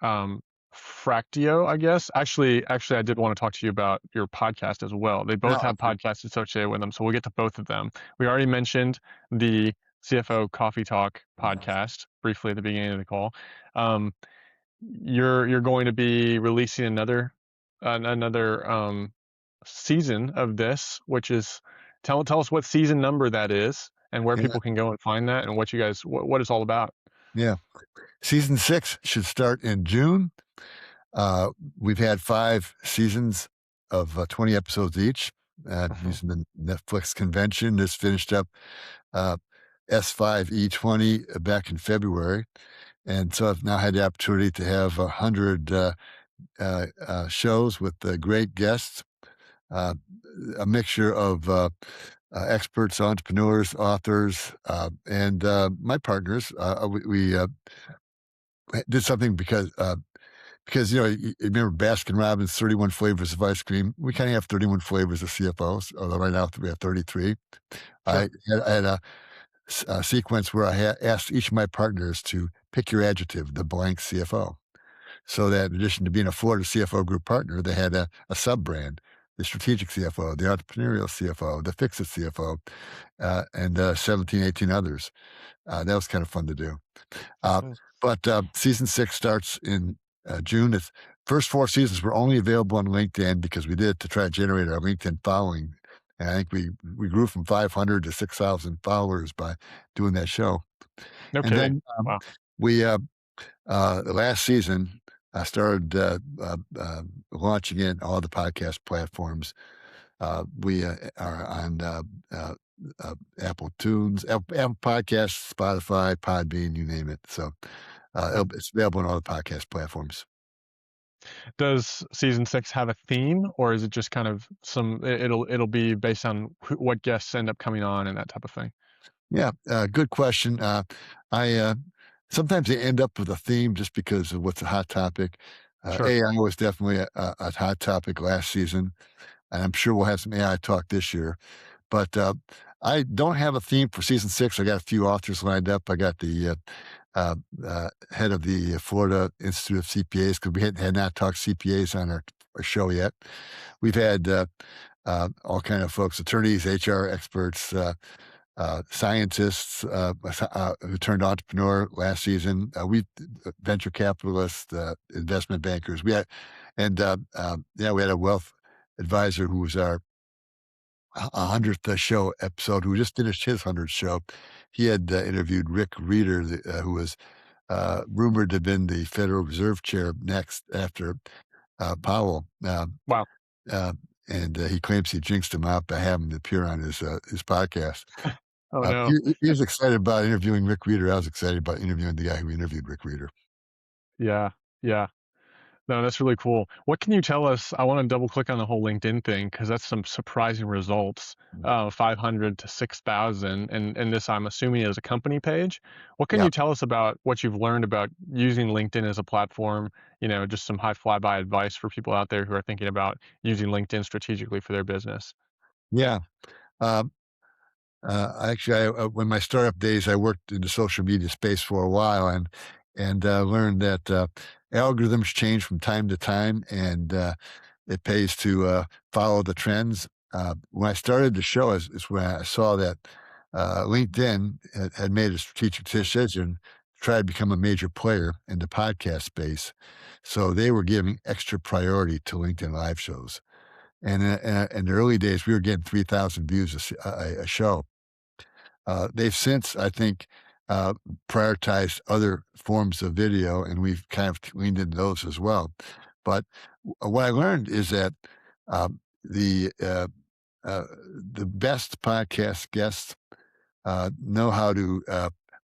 um, Fractio, I guess. Actually, I did want to talk to you about your podcast as well. They both No, have podcasts associated with them, so we'll get to both of them. We already mentioned the CFO Coffee Talk podcast briefly at the beginning of the call. Um, you're going to be releasing another season of this, which is tell us what season number that is and where yeah, people can go and find that and what you guys what it's all about. yeah. Season 6 should start in June. Uh, we've had 5 seasons of 20 episodes each, Mhm. using the Netflix convention. This finished up uh, S5E20 back in February. And so I've now had the opportunity to have 100 shows with great guests, uh, a mixture of experts, entrepreneurs, authors, and my partners. We did something because you remember Baskin Robbins 31 flavors of ice cream. We kind of have 31 flavors of CFOs, although right now we have 33. Sure. I had a sequence where I asked each of my partners to pick your adjective, the blank CFO. So that in addition to being a Florida CFO Group partner, they had a sub brand, the strategic CFO, the entrepreneurial CFO, the fix it CFO, and 17, 18 others. That was kind of fun to do. Uh, Hmm. but season 6 starts in June. It's first 4 seasons were only available on LinkedIn because we did it to try to generate our LinkedIn following. And I think we grew from 500 to 6,000 followers by doing that show. No And kidding. then Wow. we last season, I started launching in all the podcast platforms. We are on Apple Tunes, Apple Podcasts, Spotify, Podbean, you name it. So Wow. it's available on all the podcast platforms. Does season 6 have a theme, or is it just kind of it'll be based on what guests end up coming on and that type of thing? Yeah, good question. I sometimes they end up with a theme just because of what's a hot topic. Sure. AI was definitely a hot topic last season, and I'm sure we'll have some AI talk this year. But I don't have a theme for season 6. I got a few authors lined up. I got the head of the Florida Institute of CPAs because we had not talked CPAs on our show yet. We've had all kind of folks, attorneys, HR experts, scientists who turned entrepreneur last season. We venture capitalists, investment bankers. We had, and yeah, we had a wealth advisor who was our 100th show episode, who just finished his 100th show. He had interviewed Rick Reeder, who was rumored to have been the Federal Reserve Chair next after Powell. Wow. Uh, and he claims he jinxed him out by having him appear on his podcast. Oh Uh, no. he, he was excited about interviewing Rick Reeder. I was excited about interviewing the guy who interviewed Rick Reeder. Yeah. Yeah. No, that's really cool. What can you tell us? I want to double click on the whole LinkedIn thing because that's some surprising results. 500 to 6,000, and this I'm assuming is a company page. What can Yeah. you tell us about what you've learned about using LinkedIn as a platform? Just some high flyby advice for people out there who are thinking about using LinkedIn strategically for their business. Yeah. Um, actually, when my startup days, I worked in the social media space for a while, and learned that algorithms change from time to time, and it pays to follow the trends. When I started the show, is when I saw that LinkedIn had made a strategic decision to try to become a major player in the podcast space. So they were giving extra priority to LinkedIn live shows. And in the early days, we were getting 3,000 views a show. They've since, I think, uh, prioritized other forms of video, and we've kind of leaned into those as well. But what I learned is that um, the uh, uh, the best podcast guests know how to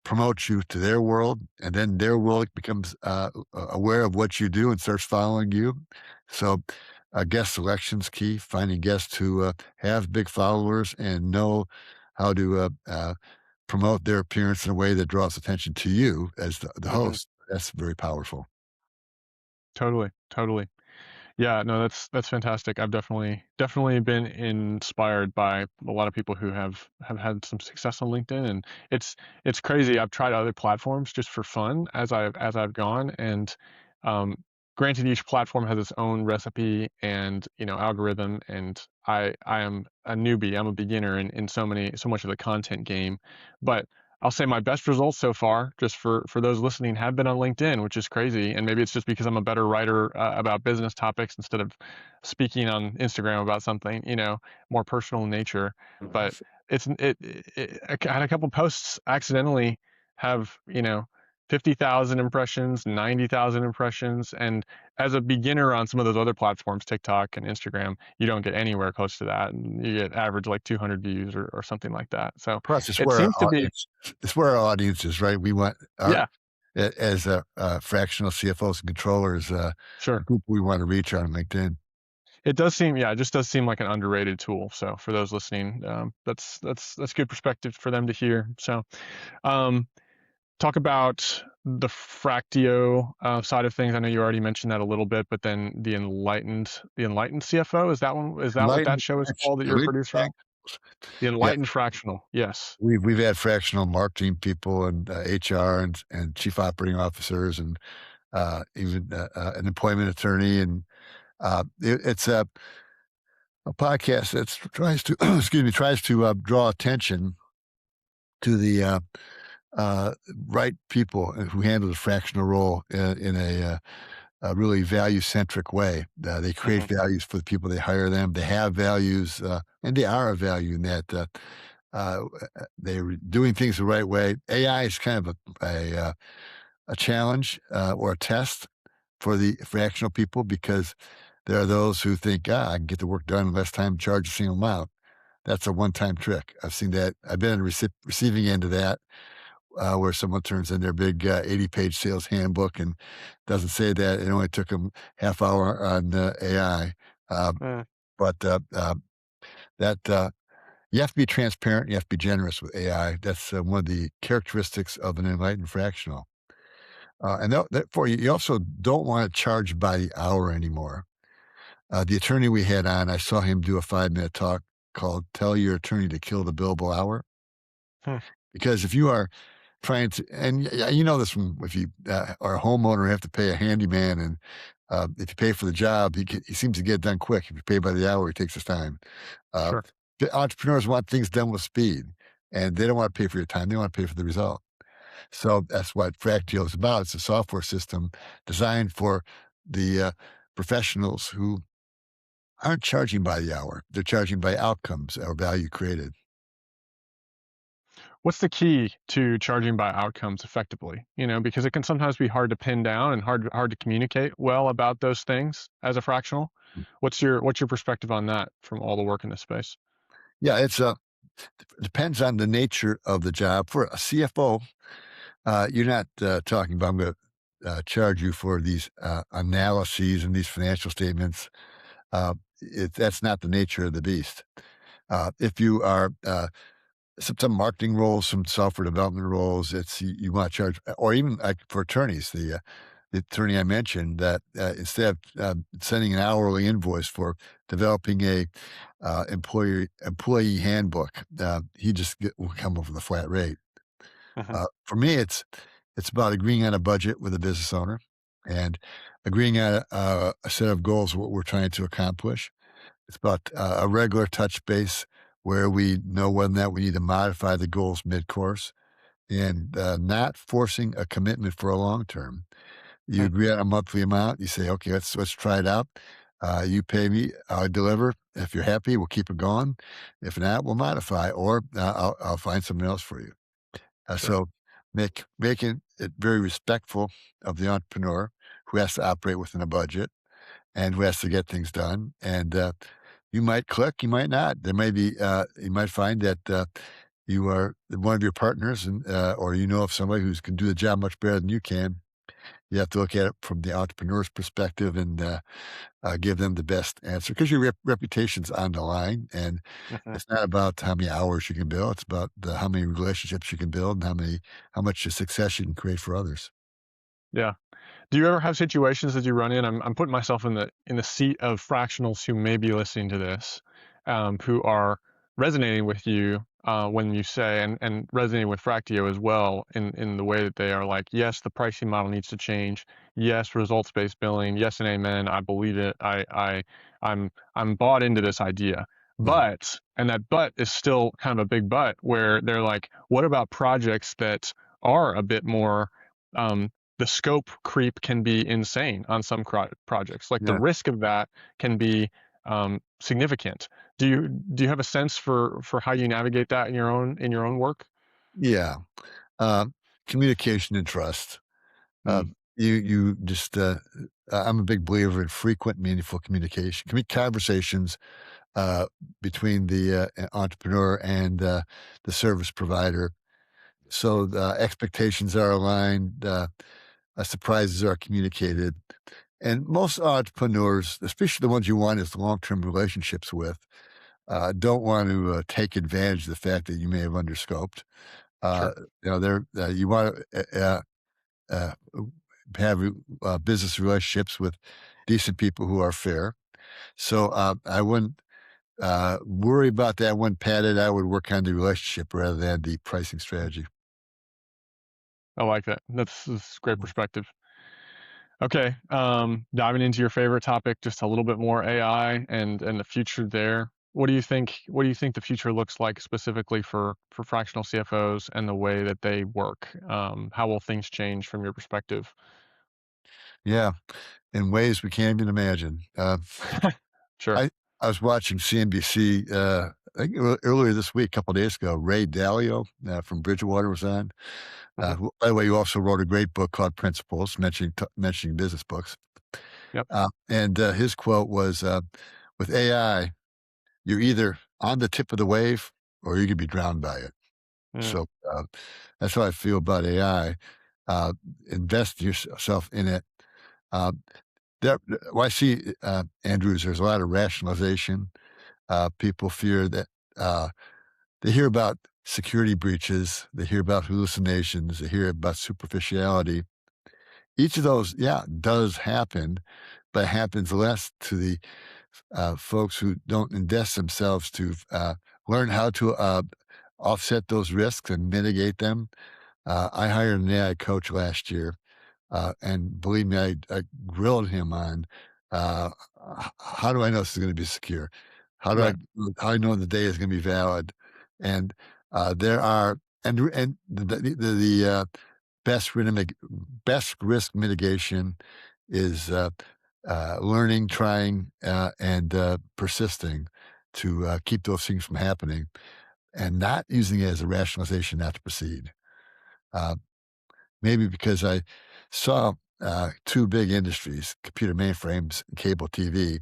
promote you to their world, and then their world becomes aware of what you do and starts following you. So, guest selection's key. Finding guests who have big followers and know how to promote their appearance in a way that draws attention to you as the Hmm. host. That's very powerful. Totally, totally. Yeah, no, that's fantastic. I've definitely been inspired by a lot of people who have had some success on LinkedIn, and it's crazy. I've tried other platforms just for fun as I've gone, and um, granted, each platform has its own recipe and algorithm, and I am a newbie. I'm a beginner in so much of the content game, but I'll say my best results so far, just for those listening, have been on LinkedIn, which is crazy. And maybe it's just because I'm a better writer about business topics instead of speaking on Instagram about something, more personal in nature. But I had a couple posts accidentally have 50,000 impressions, 90,000 impressions, and as a beginner on some of those other platforms, TikTok and Instagram, you don't get anywhere close to that, and you get average like 200 views or something like that. So Plus, it seems to be. it's where our audience is, right? We want our Yeah, as fractional CFOs and controllers, the sure. people we want to reach on LinkedIn. It does seem, yeah, it just does seem like an underrated tool. So for those listening, that's good perspective for them to hear. So, um, talk about the Fractio side of things. I know you already mentioned that a little bit, but then the enlightened CFO, is that one? Is that what that Enlightened show is fraction called that you're a elite producer on? fractionals. The Yeah, enlightened fractional. Yes. we've had fractional marketing people and HR and chief operating officers and even an employment attorney and it's a podcast that tries to excuse me tries to draw attention to the uh, right people who handle the fractional role in a really value centric way. They create Hmm. values for the people they hire them. They have values, and they are a value in that uh, they're doing things the right way. AI is kind of a challenge or a test for the fractional people because there are those who think, I can get the work done in less time, charge a single amount. That's a one-time trick. I've seen that. I've been on the receiving end of that, where someone turns in their big 80-page sales handbook and doesn't say that it only took them half hour on AI. Um, Uh, but that you have to be transparent. You have to be generous with AI. That's one of the characteristics of an enlightened fractional. And therefore, you also don't want to charge by the hour anymore. The attorney we had on, I saw him do a 5-minute talk called "Tell Your Attorney to Kill the Billable Hour." hmm, Because if you are trying to, and you know this from if you are a homeowner, have to pay a handyman, and if you pay for the job, he seems to get it done quick. If you pay by the hour, he takes his time. Uh, sure. the entrepreneurs want things done with speed, and they don't want to pay for your time; they want to pay for the result. So that's what Fractio is about. It's a software system designed for the professionals who aren't charging by the hour; they're charging by outcomes or value created. What's the key to charging by outcomes effectively? Because it can sometimes be hard to pin down and hard to communicate well about those things as a fractional. What's your perspective on that from all the work in this space? Yeah, depends on the nature of the job. For a CFO, you're not talking about, I'm going to charge you for these analyses and these financial statements. That's not the nature of the beast. If you are some marketing roles, some software development roles, you want to charge, or even like for attorneys, the attorney I mentioned that instead of sending an hourly invoice for developing a employee handbook, he just will come up with a flat rate. Hmm. For me, it's about agreeing on a budget with a business owner and agreeing on a set of goals, what we're trying to accomplish. It's about a regular touch base where we know whether or not we need to modify the goals mid-course and not forcing a commitment for a long term. You agree on a monthly amount. You say, okay, let's try it out. You pay me, I'll deliver. If you're happy, we'll keep it going. If not, we'll modify, or I'll find something else for you. Sure. So making it very respectful of the entrepreneur who has to operate within a budget and who has to get things done. And you might click, you might not. There may be, you might find that you are one of your partners, and or you know of somebody who can do the job much better than you can. You have to look at it from the entrepreneur's perspective and give them the best answer because your reputation's on the line. And Hmm. it's not about how many hours you can build; it's about how many relationships you can build and how much success you can create for others. Yeah. Do you ever have situations that you run in? I'm putting myself in the seat of fractionals who may be listening to this, who are resonating with you when you say, and resonating with Fractio as well in the way that they are like, yes, the pricing model needs to change. Yes, results based billing. Yes, and amen. I believe it. I'm bought into this idea. Right. And that but is still kind of a big but where they're like, what about projects that are a bit more um, the scope creep can be insane on some projects. Like the Yeah. risk of that can be significant. Do you have a sense for how you navigate that in your own work? Yeah. Um, Communication and trust. Uh, Mm, you just, I'm a big believer in frequent, meaningful communication, conversations uh, between the entrepreneur and the service provider. So the expectations are aligned, surprises are communicated. And most entrepreneurs, especially the ones you want as long-term relationships with, don't want to take advantage of the fact that you may have underscoped. Uh, Sure. they're you want to have business relationships with decent people who are fair. So I wouldn't worry about that one padded. I would work on the relationship rather than the pricing strategy. I like that. That's great perspective. Okay, diving into your favorite topic, just a little bit more AI and the future there. What do you think the future looks like specifically for fractional CFOs and the way that they work? How will things change from your perspective? Yeah, in ways we can't even imagine. Sure. I I was watching CNBC. I think earlier this week, a couple days ago. Ray Dalio from Bridgewater was on. Hmm. Who, by the way, he also wrote a great book called Principles, mentioning business books. Yep. And his quote was, "With AI, you're either on the tip of the wave or you could be drowned by it." Mm, So that's how I feel about AI. Uh, invest yourself in it. Uh, well, I see, Andrews, there's a lot of rationalization. People fear that they hear about security breaches, they hear about hallucinations, they hear about superficiality. Each of those, yeah, does happen, but it happens less to the folks who don't invest themselves to learn how to offset those risks and mitigate them. I hired an AI coach last year, and believe me, I grilled him on uh, how do I know this is going to be secure? right. How do I know the data is going to be valid? And there are and the best risk mitigation is learning, trying, and persisting to keep those things from happening, and not using it as a rationalization not to proceed. Uh, Maybe because I saw two big industries, computer mainframes and cable TV,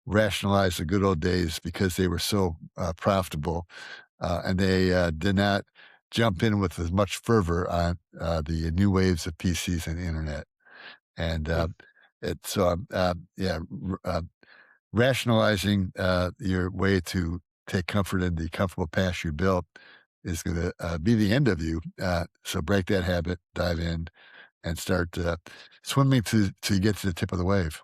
rationalize the good old days because they were so profitable, and they did not jump in with as much fervor on the new waves of PCs and the internet. And Mm, it's yeah, rationalizing your way to take comfort in the comfortable past you built is going to be the end of you. So break that habit, dive in, and start swimming to get to the tip of the wave.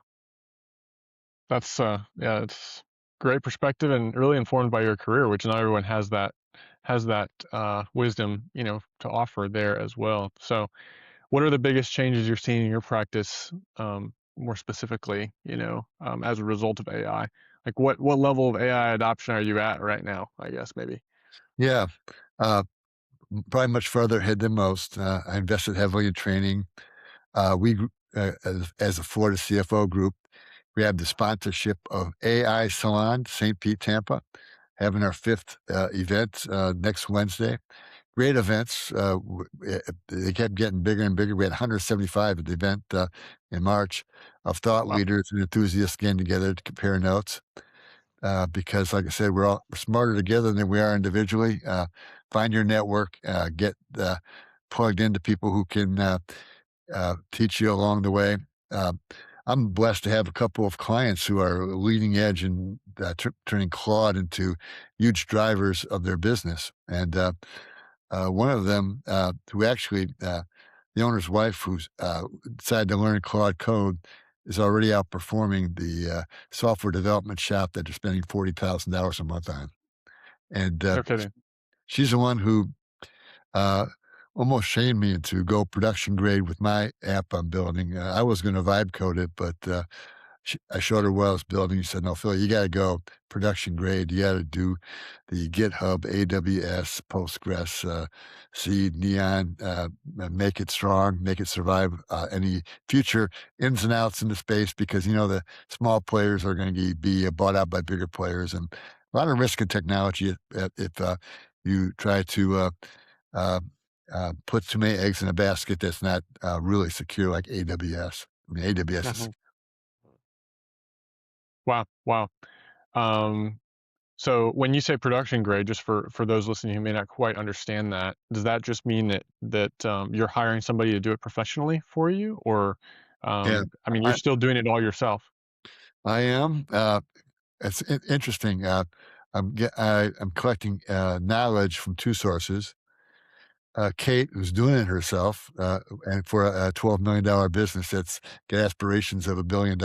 that's yeah, it's great perspective and really informed by your career, which not everyone has that wisdom, to offer there as well. So what are the biggest changes you're seeing in your practice, more specifically, as a result of AI? Like what level of AI adoption are you at right now? I guess maybe. Yeah, uh, probably much further ahead than most. I invested heavily in training. As a Florida CFO Group, we have the sponsorship of AI Salon, St. Pete, Tampa, having our fifth event next Wednesday. Great events. They kept getting bigger and bigger. We had 175 at the event in March of thought Wow. leaders and enthusiasts getting together to compare notes. Because, like I said, we're smarter together than we are individually. Find your network, get plugged into people who can teach you along the way. Uh, I'm blessed to have a couple of clients who are leading edge and turning Claude into huge drivers of their business. And one of them, who actually, the owner's wife, who's decided to learn Claude Code, is already outperforming the software development shop that they're spending $40,000 a month on. And No kidding. she's the one who uh, almost shamed me into go production grade with my app I'm building. I was going to vibe code it, but I showed her what I was building. She said, "No, Phil, you got to go production grade. You got to do the GitHub, AWS, Postgres, Seed, Neon, make it strong, make it survive any future ins and outs in the space because, the small players are going to be bought out by bigger players and a lot of risk in technology if you try to uh, put too many eggs in a basket that's not really secure like AWS. I mean, AWS is Mhm. Wow. Wow. Um, so when you say production grade, just for those listening who may not quite understand that, does that just mean that you're hiring somebody to do it professionally for you, or yeah. I mean, you're I still doing it all yourself? I am. It's interesting. I'm collecting knowledge from two sources. Kate, who's doing it herself, and for a $12 million business that's got aspirations of $1 billion,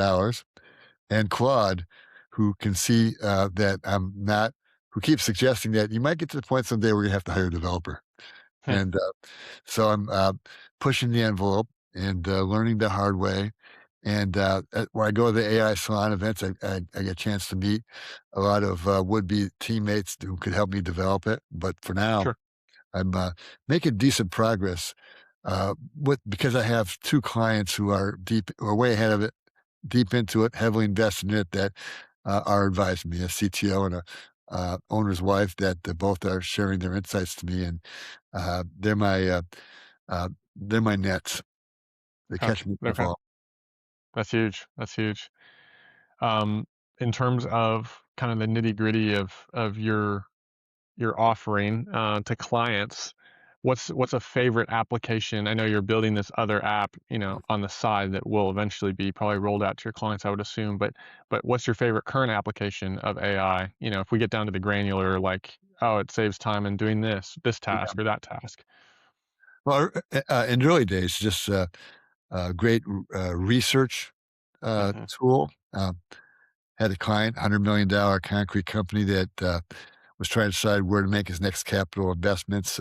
and Claude, who can see that I'm not, who keeps suggesting that you might get to the point someday where you have to hire a developer. And so I'm pushing the envelope and learning the hard way. And when I go to the AI salon events, I get a chance to meet a lot of would-be teammates who could help me develop it. But for now, Sure. I'm making decent progress with because I have two clients who are deep or way ahead of it, deep into it, heavily invested in it, that are advising me, a CTO and a owner's wife that both are sharing their insights to me, and uh, they're my uh, they're my nets. They Okay. catch me if I Okay. fall. That's huge. That's huge. Um, in terms of kind of the nitty gritty of your offering to clients, what's a favorite application? I know you're building this other app, on the side that will eventually be probably rolled out to your clients, I would assume. But what's your favorite current application of AI? If we get down to the granular, like, oh, it saves time in doing this Yeah. task or that task. Well, in the early days, just great research Hmm. tool. Had a client, $100 million concrete company that was trying to decide where to make his next capital investments.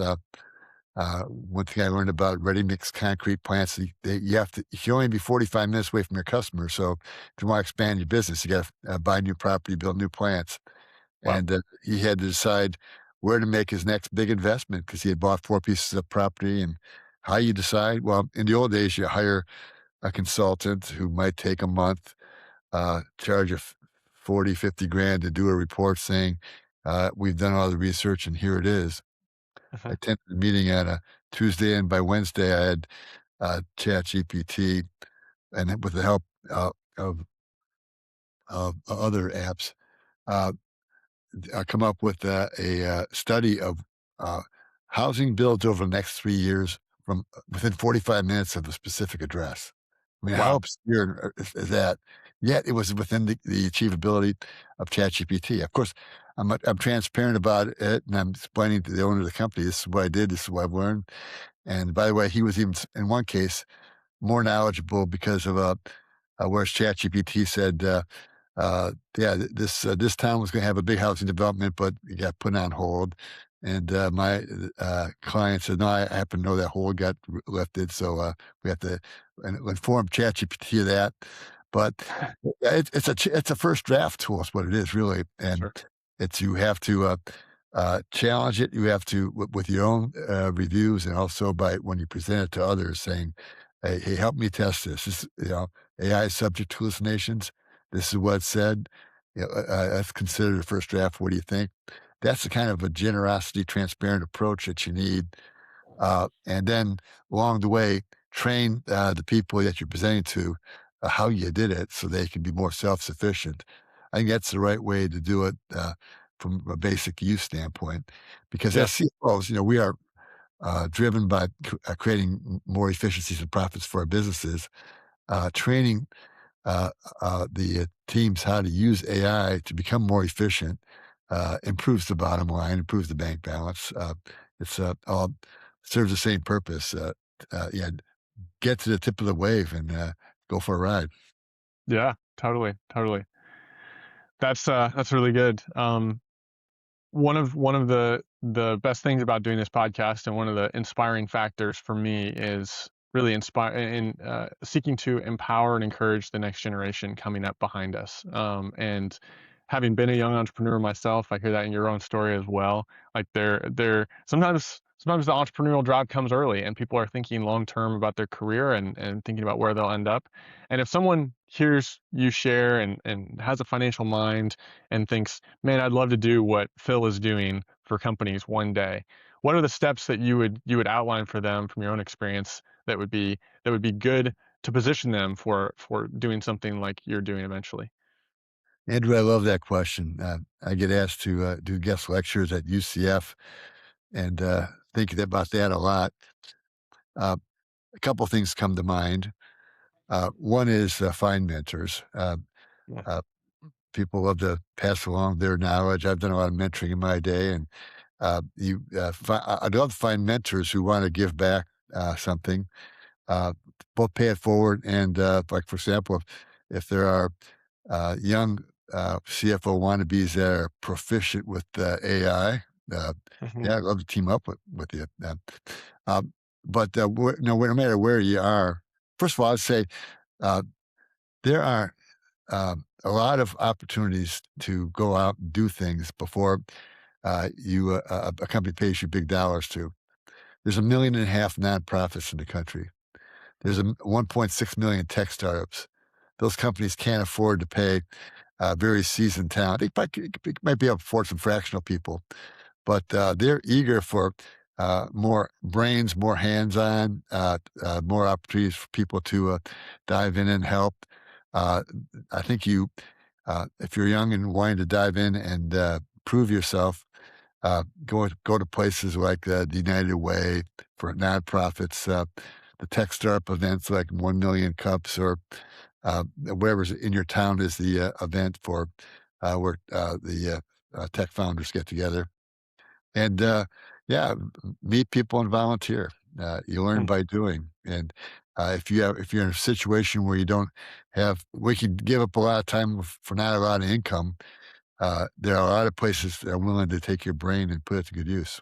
One thing I learned about ready mix concrete plants, you can only be 45 minutes away from your customer. So if you want to expand your business, you got to buy new property, build new plants. Wow. And he had to decide where to make his next big investment because he had bought 4 pieces of property. And how you decide? Well, in the old days, you hire a consultant who might take a month, charge 40, 50 grand to do a report saying, we've done all the research and here it is. I Hmm. attended the meeting on a Tuesday, and by Wednesday, I had ChatGPT, and with the help of other apps, uh, come up with a study of uh, housing builds over the next 3 years from within 45 minutes of a specific address. I mean, how Wow. obscure is that? Yet it was within the achievability of ChatGPT. Of course, I'm transparent about it, and I'm explaining to the owner of the company, this is what I did, this is what I've learned. And by the way, he was even in one case more knowledgeable because of whereas ChatGPT said, "Yeah, this town was going to have a big housing development, but it got put on hold." And my client said, "No, I happen to know that hold got lifted, so we have to inform ChatGPT of that." But it's a first draft tool, is what it is, really, and Sure. it's you have to challenge it. You have to with your own reviews, and also by when you present it to others, saying, "Hey, help me test this. AI is subject to hallucinations. This is what it said. That's considered a first draft. What do you think?" That's the kind of a generosity, transparent approach that you need. And then along the way, train the people that you're presenting to how you did it so they can be more self sufficient. I think that's the right way to do it from a basic use standpoint. Because Yeah. as CFOs, we are driven by creating more efficiencies and profits for our businesses. Training the teams how to use AI to become more efficient improves the bottom line, improves the bank balance. It's all serves the same purpose. Yeah, get to the tip of the wave and go for a ride. Yeah. Totally. Totally. That's really good. One of the best things about doing this podcast, and one of the inspiring factors for me, is really inspire in seeking to empower and encourage the next generation coming up behind us. And having been a young entrepreneur myself, I hear that in your own story as well. Like, they're sometimes the entrepreneurial drive comes early, and people are thinking long term about their career, and thinking about where they'll end up. And if someone hears you share, and has a financial mind, and thinks, man, I'd love to do what Phil is doing for companies one day, what are the steps that you would outline for them from your own experience, that would be good to position them for doing something like you're doing eventually? Andrew, I love that question. I get asked to do guest lectures at UCF and think about that a lot. Uh, a couple things come to mind. One is find mentors. Yeah. Uh, People love to pass along their knowledge. I've done a lot of mentoring in my day, and I'd love to find mentors who want to give back something, uh, both pay it forward and, like, for example, if there are young CFO wannabes that are proficient with AI, Hmm. yeah, I'd love to team up with you. Um, but no, no matter where you are, first of all, I'd say uh, there are a lot of opportunities to go out and do things before a company pays you big dollars to. There's 1.5 million nonprofits in the country. There's 1.6 million tech startups. Those companies can't afford to pay very seasoned talent. Might be able to afford some fractional people, but they're eager for more brains, more hands-on, more opportunities for people to dive in and help. Uh, I think if you're young and wanting to dive in and prove yourself, go to places like the United Way for nonprofits, the tech startup events like 1 Million Cups, or wherever's in your town is the event for where the tech founders get together. And yeah, meet people and volunteer. You learn by doing. And if you're in a situation where you don't have, we could give up a lot of time for not a lot of income. There are a lot of places that are willing to take your brain and put it to good use.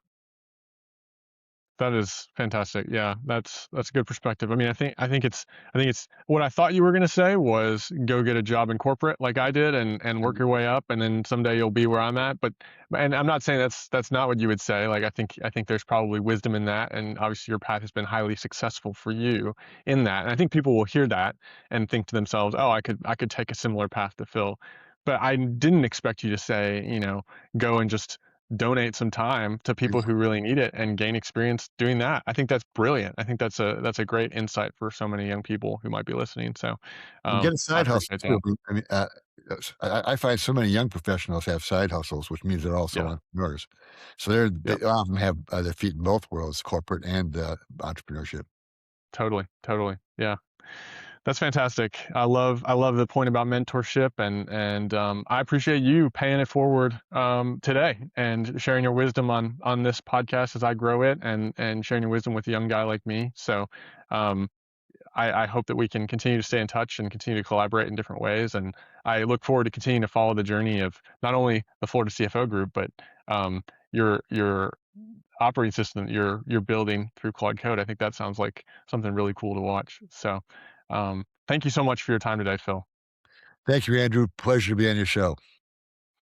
That is fantastic. Yeah, that's a good perspective. I mean, I think it's what I thought you were gonna say was go get a job in corporate like I did and work Mhm. your way up, and then someday you'll be where I'm at. But and I'm not saying that's not what you would say. Like I think there's probably wisdom in that, and obviously your path has been highly successful for you in that. And I think people will hear that and think to themselves, "Oh, I could take a similar path to Phil." But I didn't expect you to say, go and just donate some time to people who really need it and gain experience doing that. I think that's brilliant. I think that's a great insight for so many young people who might be listening. So, And get a I side hustle appreciate that. too. I mean, I find so many young professionals have side hustles, which means they're also Yeah. entrepreneurs. So Yep. they often have their feet in both worlds, corporate and entrepreneurship. Totally. Totally. Yeah. That's fantastic. I love the point about mentorship, and I appreciate you paying it forward today and sharing your wisdom on this podcast as I grow it, and sharing your wisdom with a young guy like me. So, um, I hope that we can continue to stay in touch and continue to collaborate in different ways. And I look forward to continuing to follow the journey of not only the Florida CFO Group, but your operating system that you're building through Claude Code. I think that sounds like something really cool to watch. So, thank you so much for your time today, Phil. Thank you, Andrew. Pleasure to be on your show.